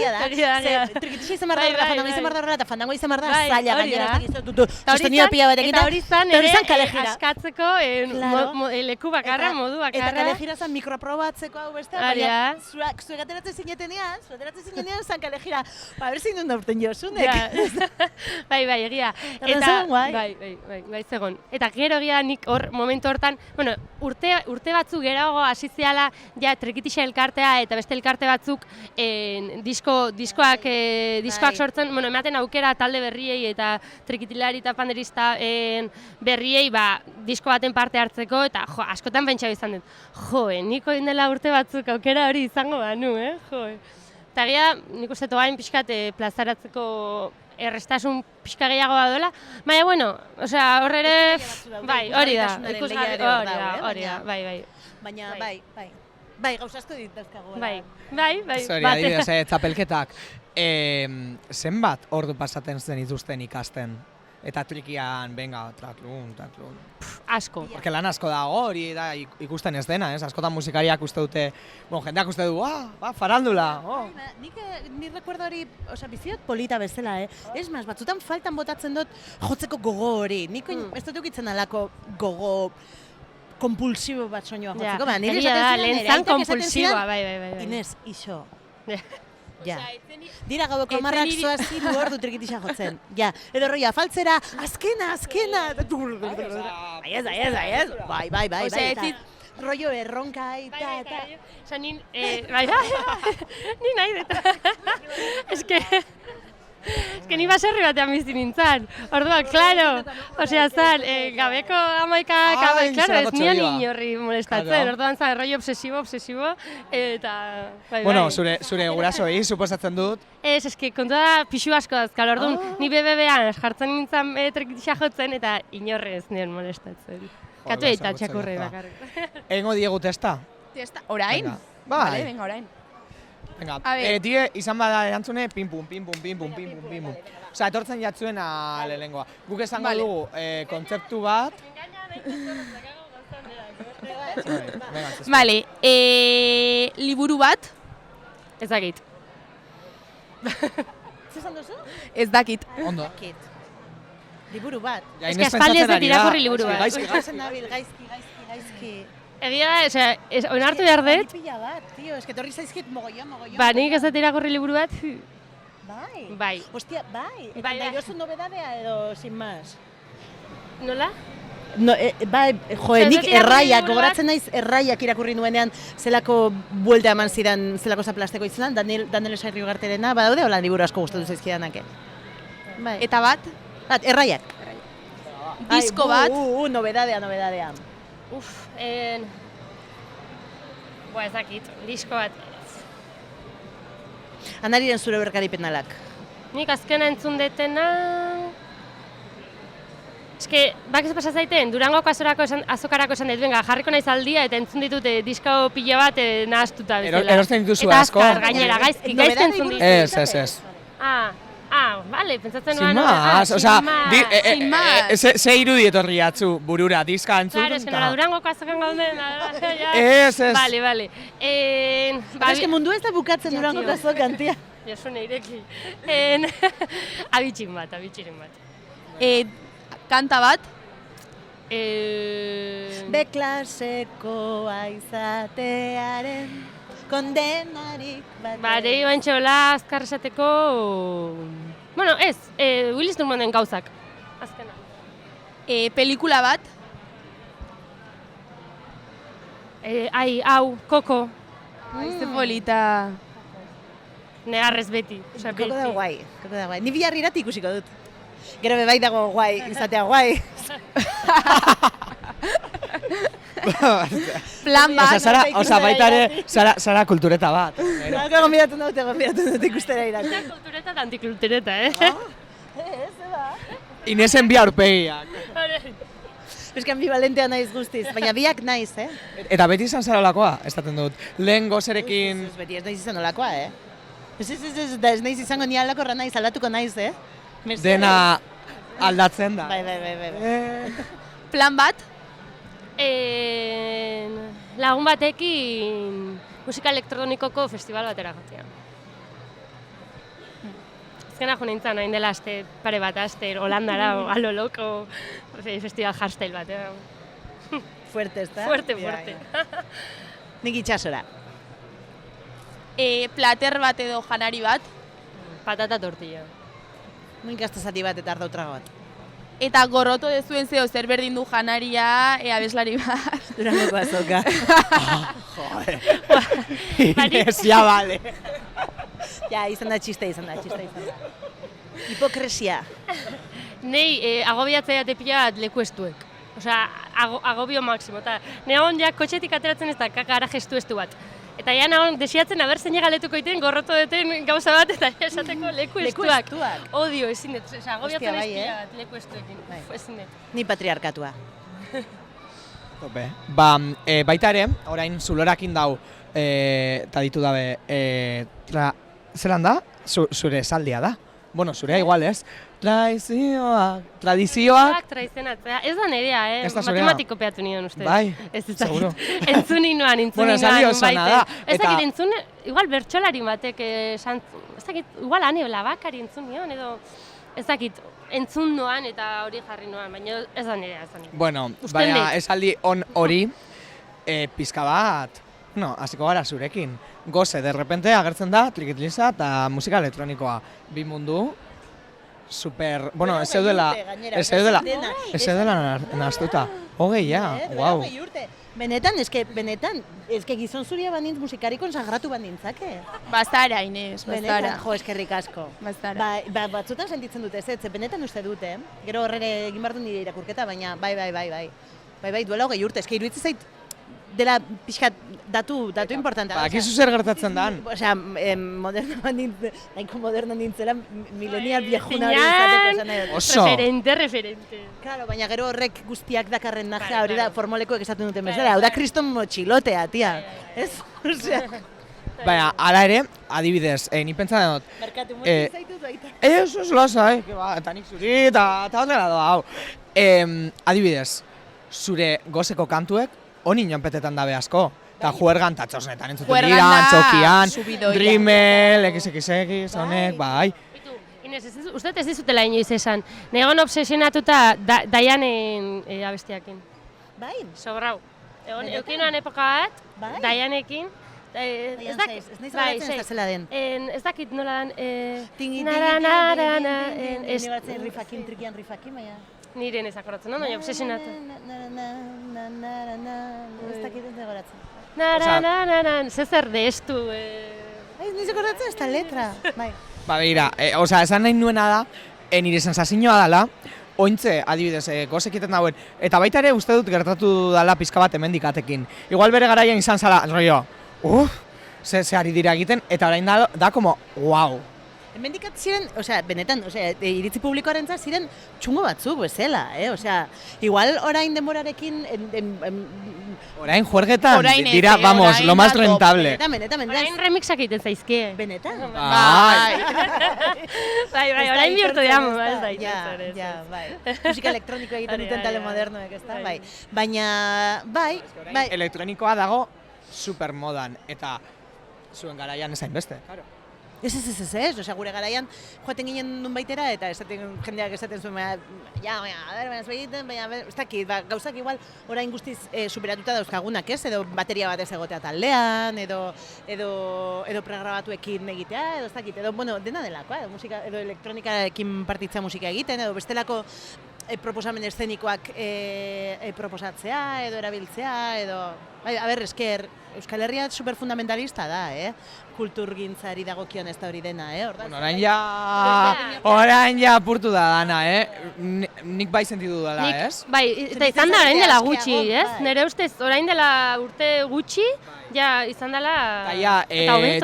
Trikitixa izan behar da, fandango izan behar da, eta fandango izan behar da, zaila gainera ez dakizu sostenida pila bat egiten. Eta hori zan ere askatzeko leku bakarra, modu bakarra. Eta kalejira zan mikroprobatzeko hau beste, baina zuek ateratzen zinetenean zan kalejira. Ba, berzin duen da urten Josunek. Bai, egia. Bai, zegoen. Eta gero egia nik hor, momentu hortan, urte batzuk gerago hasi ziala, ja, Trikitixa elkartea eta beste elkarte batzuk diskoak sortzen, ematen aukera talde berriei eta trikitilari eta panderista berriei disko baten parte hartzeko, eta askotan pentsa izan dut. Niko indela urte batzuk aukera hori izango banu, Eta egia, nik uste toain pixkat plazaratzeko errestasun pixka gehiago badola, baina bueno, osea, hor ere, bai, hori da, hori da, bai. Baina, bai, gauza asko ditazkagoela. Bai. Zori, adibidez, txapelketak, zenbat ordu pasaten zen dituzten ikasten? Eta trikian, venga, tratlun. Asko. Porque lan asko dago, hori da ikusten ez dena, ez? Askotan musikariak uste dute, jendeak uste du, farandula, Ni recuerdo hori, biziot polita bezala, Ez maz, batzutan faltan botatzen dut jotzeko gogo hori. Niko ez dut ukitzen alako gogo kompulsibo bat soinua jotzeko. Egia da, lehen zan kompulsiboa, bai. Inez, iso. Ja. Dira gaueko amarrak zoaz ziru ordu trikitisa jotzen. Ja, edo roia, faltzera, azkena. Aiez. Bai. Rollo erronka eta... Osa, ni nahi dut. Ez que ni baserri batean bizi nintzen. Orduan, claro. Osea, zan, gabeko amaikak, claro, ez nian inorri molestatzen. Orduan, zan, rollo obsesibo, eta... Bueno, zure gurasoei, suposatzen dut. Ez que kontua da pixu asko dazkal. Orduan, ni BBB-an jartzen nintzen trekitisa jotzen, eta inorri ez nien molestatzen. Katu eta txakurre bakarrik. Egingo diegu testa? Testa, orain? Bai. Venga, orain. Venga, die izan bada erantzune, pim-pum. Osa, etortzen jatzuena lehenengoa. Guk esango dugu kontzeptu bat. Vale, liburu bat? Ez dakit. Zesan duzu? Ez dakit. Ondo. Liburu bat. Ez que aspaldi ez dut irakurri liburu bat. Gaizki. Egia da, onartu behar dut. Pila bat, tio, ez que torri zaizkit mogollon. Ba, nik ez dut irakurri liburu bat. Bai. Hostia, bai. Eta nahi dozu nobedadea edo, sin más. Nola? No, nik erraiak, gogoratzen naiz erraiak irakurri nuenean zelako buelta eman zidan, zelako zaplasteko izan, Daniel Esarri Ugarterena, badaude hola liburu asko gustatu zaizkidanak. Bai. Eta bat? Erraiak. Disko bat? Nobedadea. Ez dakit, disko bat. Anariren zure berkaripenalak. Nik azkena entzun detena... Ez que, bak ez pasa zaiten, Durangoko azokarako esan dut, venga, jarriko naiz aldia eta entzun ditut disko pila bat nahaztuta bezala. Erosten dituzu asko? Eta azkar, gainera, gaizki entzun ditut. Ez. Bale, pentsatzen nuen... Sin más, ze irudi etorri atzu burura, diska entzun? Claro, ez que nola Durangoko azokan gauden... Ez. Bale. Ez que mundu ez da bukatzen Durangoko azokan, tia. Jasune ireki. Abitxiren bat. Kanta bat? Beklasekoa izatearen kondenarik bat. Bare, bantxola, azkar esateko... Bueno, ez, Willis Drummondren gauzak. Azkena. Pelikula bat? Koko. Ze polita. Negarrez beti. Koko da guai. Ni bihar irati ikusiko dut. Gero bebai dago guai, izatea guai. Plan bat. Osa, baita ere, zara kultureta bat. Gombidatu dut ikustera irati. Kultureta eta antikultureta, Ez da. Inesen bi aurpegiak. Ez que ambivalentea naiz guztiz, baina biak naiz, Eta beti izan zara olakoa, estaten dut. Lehen gozerekin... Beti ez naiz izan olakoa, Ez naiz izango ni aldakorra naiz, aldatuko naiz, Dena aldatzen da. Bai. Plan bat? Lagun batekin musika elektronikoko festival batera jotzea. Azkena jo nintzen, hain dela pare bat aster, Holandara, alo loko, festival hardstyle bat. Fuerte, ez da? Fuerte. Nik itxasora. Plater bat edo janari bat? Patata tortilla. Nik zati bat eta ardau trago bat. Eta gorroto dezuen zeo zer berdin du janaria, abeslari bat. Durangoko azoka. Inez, ja, bale. Ja, izan da txiste. Hipokresia. Nei, agobiatzea tepila leku estuek. Osea, agobio maksimo. Neon ja kotxetik ateratzen ez da, garaje estu bat. Eta ja nagoen desiatzen aber zein galetuko iten gorroto duten gauza bat eta esateko leku estuak. Odio, ezin dut, agobiatzen Hostia, bai, ezpila bat leku estuekin. Ezin dut. Ni patriarkatua. Tope. Baita ere, orain zulorakin dau, eta ditu dabe, zelan da? Zure esaldia da. Bueno, zurea igual ez. Tradizioak. Traizionatzea. Ez da nerea, Ez da zurea. Matematiko peatu nion uste. Bai, seguro. Entzun inoan. Bueno, esaldi oso da. Ez dakit entzun, igual bertsolari batek, ez dakit, igual ane labakari entzun nion, edo ez dakit, entzun noan eta hori jarri noan, baina ez da nerea, ez da nerea. Bueno, Usten baina dit. esaldi on hori, pizka bat, hasiko gara zurekin. Goze, de repente agertzen da, trikitliza eta musika elektronikoa. Bi mundu, super, bueno, ez zeudela nahaztuta. Hogei, ja, guau. Benetan, eske gizon zuria bandintz musikari konsagratu bandintzake. Bazara, Inez, Benetan, bazara. jo, eskerrik asko. Bazara. Batzutan sentitzen dute ez, benetan uste dute. Gero horrere egin behar du nire irakurketa, baina bai, duela 20 urte, eske iruditzen zait dela pixkat datu importantea. Akizu zer gertatzen dan. Osea, nahiko moderno nintzela, milenial viejuna hori izateko esan nahi dut. Oso. Referente. Claro, baina gero horrek guztiak dakarren najea hori da formolekoek esaten duten bezala. Hau da kriston motxilotea, tia. Ez? Osea, Baina, ala ere, adibidez, ni pentsa dut. merkatu motxil zaitut baita. Ez lasai, eta nik zuri, eta horrela doa, hau. Adibidez, zure gozeko kantuek, honi nionpetetan dabe asko. Eta juergan eta txosnetan entzuten Juergan dira, da, antzokian, subidoia. Drimmel, XXX, honek, bai. Inez, uste ez dizutela inoiz esan. Negon obsesionatuta Dianen abestiakin. Bai, Sobrau. Benetan? Eukinoan epoka bat, Bai? Dianekin. ez naiz goratzen ez da zela den. Ez dakit nola dan... Ni batzen rifakin, trikian rifakin, baina. Niren ez akoratzen, no? Baina obsesionatu. Ez dakit ez da goratzen. Zezer destu. Niz akordatzen ez da letra. Bai. Ba, begira, esan nahi nuena da, nire sensazioa dela, ointze, adibidez, gozek egiten dauen, eta baita ere uste dut gertatu dela pizka bat hemendik atekin. Igual bere garaian izan zala, rollo, ze ari dira egiten, eta orain da como, wow. Hemendikat ziren, benetan, iritzi publikoarentzat ziren txungo batzuk bezala, igual orain denborarekin Orain juergetan Orain dira, vamos, orain lo más da top. rentable. Benetan. Orain remixak egiten zaizkie. Benetan? Bai. Bai, orain bihurtu diamu, ez da. Ja, bai. Musika elektroniko egiten duten tale modernoek, ez da, bai. Baina, bai. Elektronikoa dago super modan, eta zuen garaian ezain beste. Ez, gure garaian joaten ginen nun baitera, eta jendeak esaten zuen, baina ez dakit, gauzak igual orain guztiz superatuta dauzkagunak, ez? Edo bateria bat ez egotea taldean, edo pregrabatuekin egitea, edo ez dakit, edo, bueno, dena delakoa, edo elektronikarekin partitzea musika egiten, edo bestelako proposamen eszenikoak proposatzea, edo erabiltzea, edo... Bai, esker, Euskal Herria superfundamentalista da, kulturgintzari dagokion ez da hori dena, Bueno, orain ja apurtu da dana, nik bai sentidu dela, ez? Bai, eta izan da orain dela gutxi, ez? bai. Nire ustez, orain dela urte gutxi, ja izan dela... Eta ja,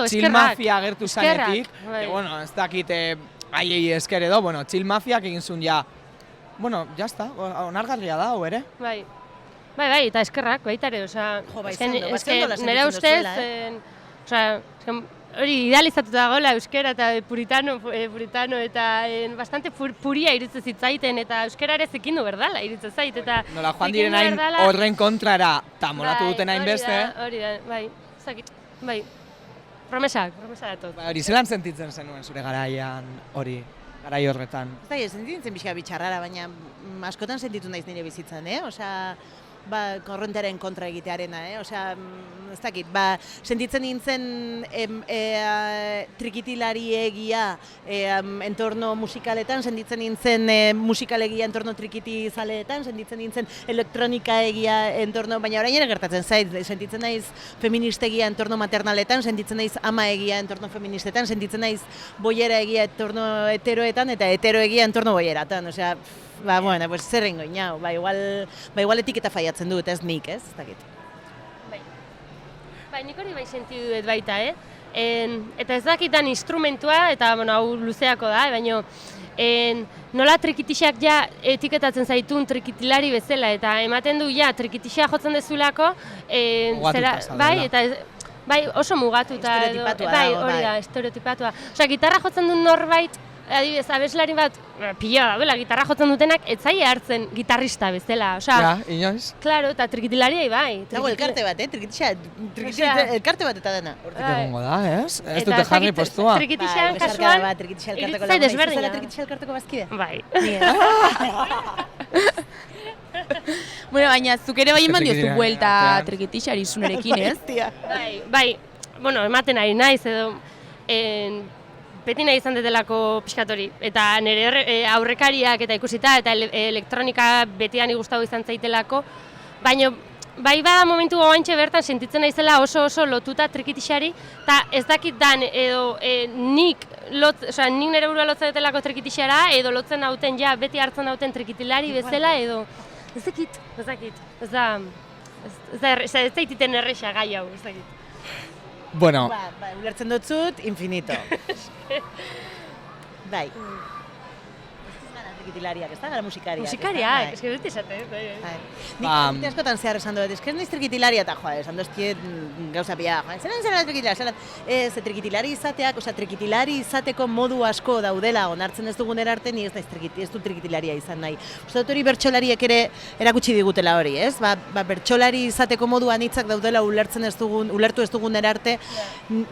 Chill Mafia agertu zanetik, bai. bueno, ez dakit, aiei esker edo, bueno, Chill Mafiak egin zuen ja, bueno, jazta, onargarria da, hau ere? Bai, eta eskerrak, baita ere, Jo, bai, zendo la nire sentitzen ustez, duzuela, hori idealizatuta dagoela euskera eta puritano eta bastante puria iruditzen zitzaiten, eta euskerare zikindu berdala iruditzen zait, eta... Nola joan diren hain horren kontrara, eta molatu duten hain beste. Hori da, bai, zakit, bai, promesa datot. Hori, zelan sentitzen zenuen zure garaian hori, garai horretan? Ez sentitzen pixka bitxarrara, baina askotan sentitu naiz nire bizitzan, korrontaren kontra egitearena, ez dakit, sentitzen nintzen trikitilari egia entorno musikaletan, sentitzen nintzen musikalegia entorno trikiti zaleetan, sentitzen nintzen elektronika egia entorno, baina orain ere gertatzen zait, sentitzen naiz feministegia entorno maternaletan, sentitzen naiz ama egia entorno feministetan, sentitzen naiz boiera egia entorno heteroetan, eta hetero egia entorno boieratan, bueno, pues zer rengo igual etiketa faiatzen dut, ez nik, ez dakit. Bai, nik hori bai sentidu dut baita, eta ez dakitan instrumentua, eta bueno, hau luzeako da, baina nola trikitixak ja etiketatzen zaitun trikitilari bezala, eta ematen du ja trikitixa jotzen dezulako, bai, eta bai, oso mugatuta edo, bai, hori da, estereotipatua. Osea, gitarra jotzen duen norbait, adibidez, abeslari bat, pila da, gitarra jotzen dutenak, ez zaie hartzen gitarrista bezala, osea... Ja, inoiz? Claro, eta trikitilariai bai. Dago elkarte bat, trikitixa, elkarte bat eta dena. Hortik egongo da, ez? Ez dute jarri postua. Trikitixean kasuan, trikitixa elkarteko iruditzait desberdina. Zuzela trikitixa elkarteko bazkide? Bai. Bueno, baina zuk ere bai eman diozu Trikitixa buelta artean. trikitixari zunerekin, ez? Bai, bueno, ematen ari naiz edo beti nahi izan detelako pixkatori. Eta nire aurrekariak eta ikusita eta elektronika betian gustatu izan zaitelako, baina bai bada momentu goantxe bertan sentitzen naizela oso lotuta trikitixari, eta ez dakit dan edo nik nire burua lotzen detelako trikitixara, edo lotzen nauten ja beti hartzen nauten trikitilari bezala, edo ez dakit. Ez daititen erresa gai hau, ez dakit. Bueno, Ulertzen dutzut, infinito. Bai. Trikitilariak, ez da, gara musikariak. Musikariak, eske dut esaten. Nik urte askotan zehar esan dut, esker naiz trikitilaria eta esan doztiet gauza pila, zera trikitilaria, ez trikitilari izateak, trikitilari izateko modu asko daudela, onartzen ez dugun erarte, ni ez du trikitilaria izan nahi. Uste dut hori bertsolariek ere erakutsi digutela hori, ez? Bertsolari izateko modu anitzak daudela ulertu ez dugun erarte,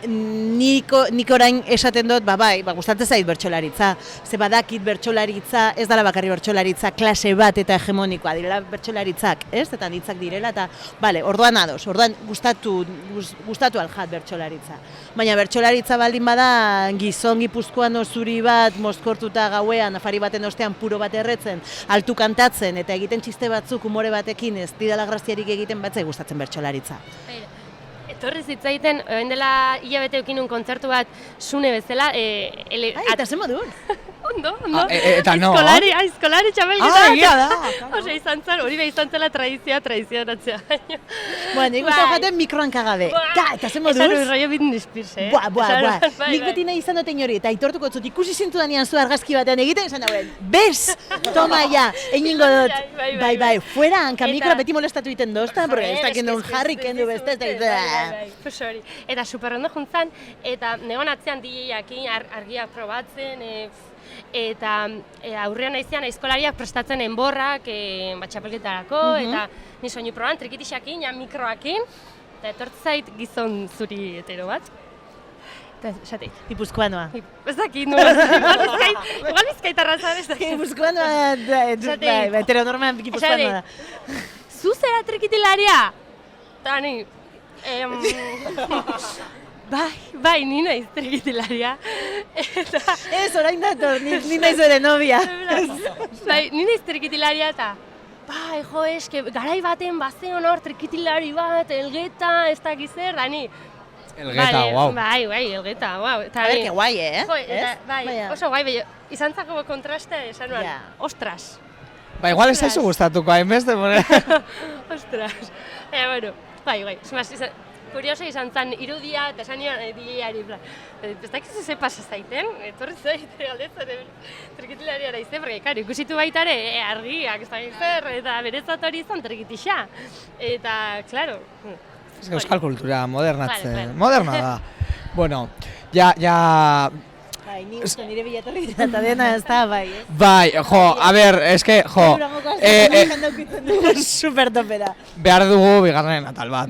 nik orain esaten dut, bai, gustatzen zait bertsolaritza, ze badakit bertsolaritza ez dela bakarri bertsolaritza klase bat eta hegemonikoa direla bertsolaritzak, ez? Eta hitzak direla eta orduan ados, orduan gustatu aljat bertsolaritza. Baina bertsolaritza baldin bada gizon gipuzkoano zuri bat mozkortuta gauean afari baten ostean puro bat erretzen, altu kantatzen eta egiten txiste batzuk umore batekin ez didala graziarik egiten batzai gustatzen bertsolaritza. Etorri zitzaiten, orain dela hilabete eukin un kontzertu bat Sune bezala. Eta zen modun? Ondo. Eta no? Aizkolari txapelketa. Egia da. Ose izan zen, hori beha izan zela tradizionatzea. Bueno, nik guztau jaten mikroan kagabe. Eta zen moduz? Esan hori rollo Britney Spears, Buah. Nik beti nahi izan duten hori, eta aitortuko zut, ikusi zintu danean zu argazki batean egiten, esan dagoen, bez! Toma ya, egingo dut. Bai, fuera, hanka mikroa beti molestatu iten dozta, porque ez dakit non jarri kendu beste, Pues hori. Eta superrondo juntzan, eta negon atzean DJ-ekin argiak probatzen, eta aurrean naizean aizkolariak prestatzen enborrak txapelketarako, eta ni soinu proban trikitixakin, mikroakin, eta etortze zait gizon zuri hetero bat. Eta esateit. Gipuzkoanoa. Ez dakit, igual bizkaitarra zara, ez dakit. Gipuzkoanoa, heteronorman gipuzkoanoa da. Zu zera trikitilaria? Eta ni... Bai, ni naiz trikitilaria. Ez, orain dator, ni naiz ere novia. Bai, ni naiz trikitilaria eta... Bai, jo, eske, garai baten bazeon hor trikitilari bat, Elgeta, ez dakiz zer, da ni... Elgeta, guau. Bai, Elgeta, guau. A ber, que guai, Bai, oso guai, izan zako kontraste, esan nuan, ostras. Ba, igual ez zaizu gustatuko, hainbeste, Ostras. Bueno, bai, kurioso izan zen irudia eta esan nion DJ-ari, ez dakizu ze pasa zaiten, etorri zaite galdetzen trikitilariara izte, porque ikusitu baita ere argiak, ez dakiz zer, eta berezat hori izan trikitixa. Eta, klaro... Euskal kultura modernatzen, moderna da. Bueno, ja... Bai, ni uste nire bilatorri eta dena ez da, bai, ez? Bai, jo, a ber, eske, jo... Super topera. Behar dugu bigarren atal bat.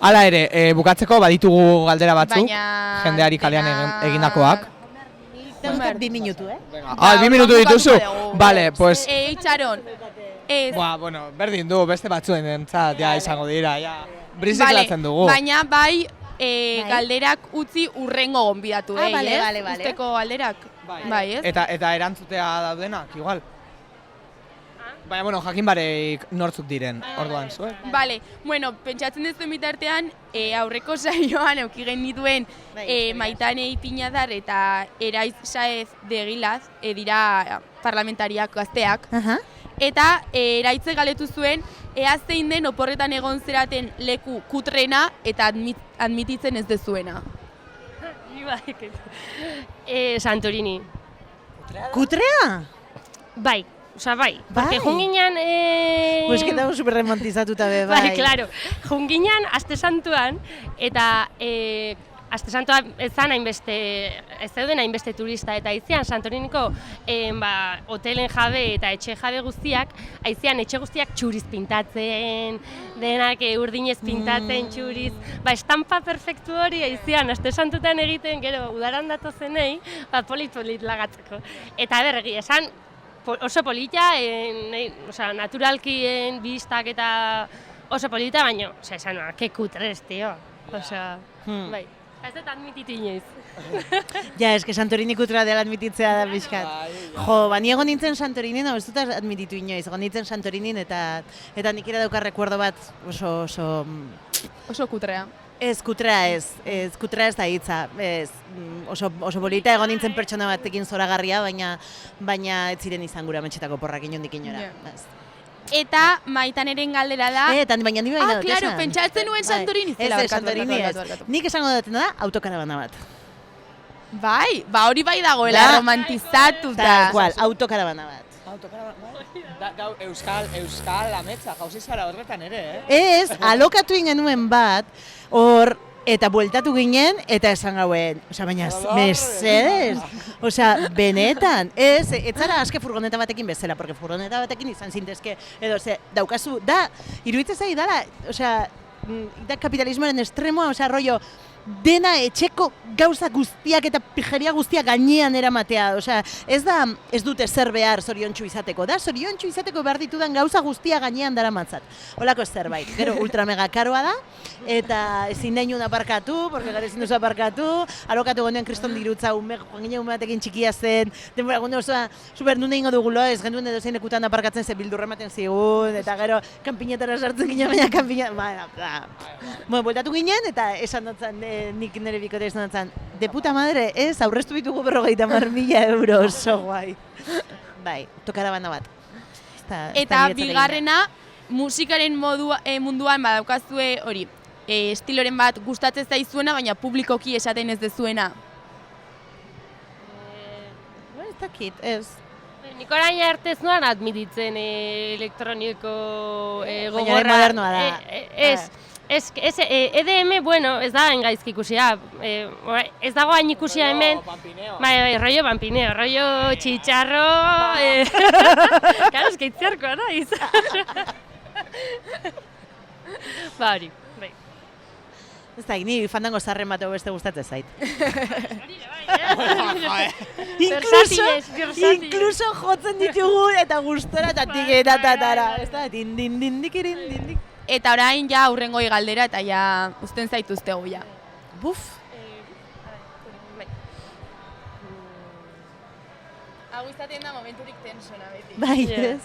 Hala ere, bukatzeko baditugu galdera batzuk, jendeari kalean egindakoak. Dauzkat 2 minutu, 2 minutu dituzu? Bale, pues... Itxaron. Bueno, berdin du, beste batzuen entzat, ja, izango dira, ja. Briziklatzen dugu. Baina bai, galderak utzi urrengo gonbidatu, Bale. Usteko galderak. Bai, ez? Eta erantzutea daudenak, igual. Baina, bueno, jakin bareik nortzuk diren, orduan, zuek? Bale, bueno, pentsatzen duzuen bitartean, aurreko saioan euki genituen Maitane Ipinadar eta Eraiz Saez de Egilaz, dira parlamentariak gazteak. Eta Eraitze galetu zuen, ea zein den oporretan egon zeraten leku kutrena eta admititzen ez dezuena. Santorini. Kutrea? Bai, osea, bai. Porque Bai. junginan... Pues que dago super romantizatuta be, bai. Bai, claro. Junginan Aste Santuan, eta Aste Santua ez zeuden hainbeste turista, eta aizian Santoriniko hotelen jabe eta etxe jabe guztiak, aizian etxe guztiak txuriz pintatzen, denak urdinez pintatzen txuriz, estampa perfektu hori aizian Aste Santutan egiten, gero udaran datozenei, polit lagatzeko. Eta berregi, esan oso polita, naturalkien bistak eta oso polita, baina, esan, ke kutres, tio. Bai. Ez dut admititu inoiz. Ja, eske Santorini kutra dela admititzea da bizkat. Jo, ni egon nintzen Santorinin, ez dut admititu inoiz. Egon nintzen Santorinin eta nik ere dauka rekuerdo bat Oso kutrea. Ez kutrea ez da hitza. Oso polita egon nintzen pertsona batekin zoragarria, baina ez ziren izan gura metxetako porrak inondik inora. Yeah. Eta Maitaneren galdera da... Eta baina ni baina dut esan. Claro, pentsatzen nuen Santorini. Ez, Santorini ez. Nik esango dutena da autokarabana bat. Bai, hori bai dagoela romantizatuta. Tal cual, autokarabana bat. Euskal ametsa, jauzi zara horretan ere, Ez, alokatu genuen bat, hor, eta bueltatu ginen, eta esan gauen, baina, mesedez, benetan, ez zara aske furgoneta batekin bezala, porque furgoneta batekin izan zintezke, edo, daukazu, iruditzen zai dala, da kapitalismoaren estremoa, rollo, dena etxeko gauza guztiak eta pijeria guztiak gainean eramatea, ez dute zer behar zoriontsu izateko, zoriontsu izateko behar ditudan gauza guztia gainean daramatzat. Holako zerbait, gero ultramega karoa da, eta ezin nahi nun aparkatu, porque gara ezin duzu aparkatu, alokatu gonean kriston dirutza, joan ginen batekin txikia zen, denbora gune osoa, super nune ingo dugulo, ez genduen edo zein ekutan aparkatzen ze bildurra ematen zigun, eta gero kanpinetara sartzen ginen, baina kanpinetara, bueltatu ginen, eta esan dutzen, nik nire bikote esan dutzen, de puta madre, ez, aurreztu bitugu 50.000 euro, oso guai. Bai, tokarabana bat. Eta bigarrena, musikaren munduan badaukazue hori, estiloren bat gustatzen zaizuena, baina publikoki esaten ez dezuena. Ez dakit, ez. Nik orain arte ez nuan admititzen elektroniko gogorra. Baina modernoa da. EDM, bueno, ez da engaizki ikusia. Ez dago hain ikusia hemen. Rollo pampineo, rollo txitxarro. Claro, eske itzerkoa naiz. Hori, bai. Ez da, ni fandango zarren bat beste gustatzen zait. Inkluso jotzen ditugu eta gustora eta tigera tatara. Ez da, din. Eta orain ja aurrengoi galdera eta ja uzten zaituztegu ja. Buf. Hau izaten da momenturik tensona beti. Bai, ez.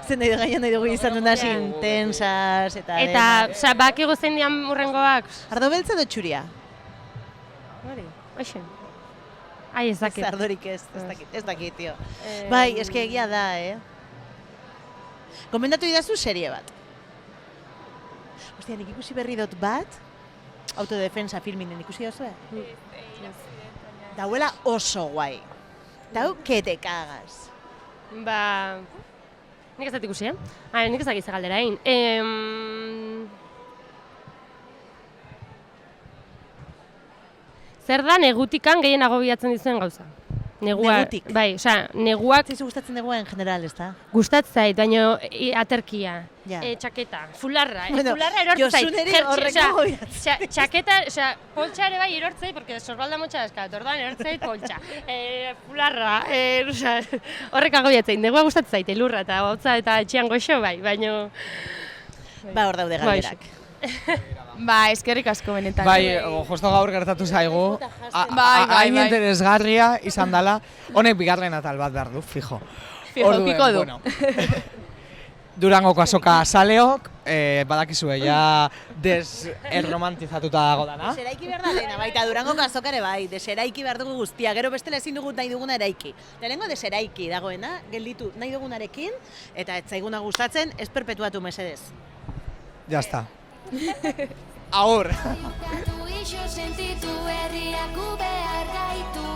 Zen nahi dugu izan dut hasi intensas eta... Eta, bakigu zein dian urrengoak? Ardo beltza edo txuria? Hori, hoxe. Ai, ez dakit. Ardorik ez dakit, tio. Bai, eske egia da, Gomendatu idazu serie bat. Ostia, nik ikusi berri dut bat, autodefensa filminen ikusi dozue? Dauela oso guai. Dau, que te cagas. Nik ez dut ikusi, nik ez dakit galdera egin. Zer da negutikan gehien agobiatzen dizuen gauza? Negutik? Bai, neguak... Zaizu gustatzen negua en general, ez da? Gustatzen zait, baina aterkia, txaketa, fularra, fularra erortzen zait. Josuneri horreko gobiatzen. Txaketa, poltsa ere bai erortzen, porque sorbalda motxa eskat, orduan erortzen poltsa. Fularra, horrek agobiatzen, negua gustatzen zait, elurra eta hotza eta etxean goxo bai, baina... Ba, hor daude galderak. Eskerrik asko benetan. Bai, justo gaur gertatu zaigu. Hain interesgarria izan dela. Honek bigarren atal bat behar du, fijo. Fijo, piko du. Durangoko azoka zaleok, badakizue, ja deserromantizatuta dago dana. Deseraiki behar da dena, baita Durangoko azokare bai, deseraiki behar dugu guztia, gero bestela ezin dugu nahi duguna eraiki. Lehenengo deseraiki dagoena, gelditu nahi dugunarekin, eta ez zaiguna gustatzen, ez perpetuatu mesedez. Ya está. Aur! Jukatu iso sentitu herriak behar gaitu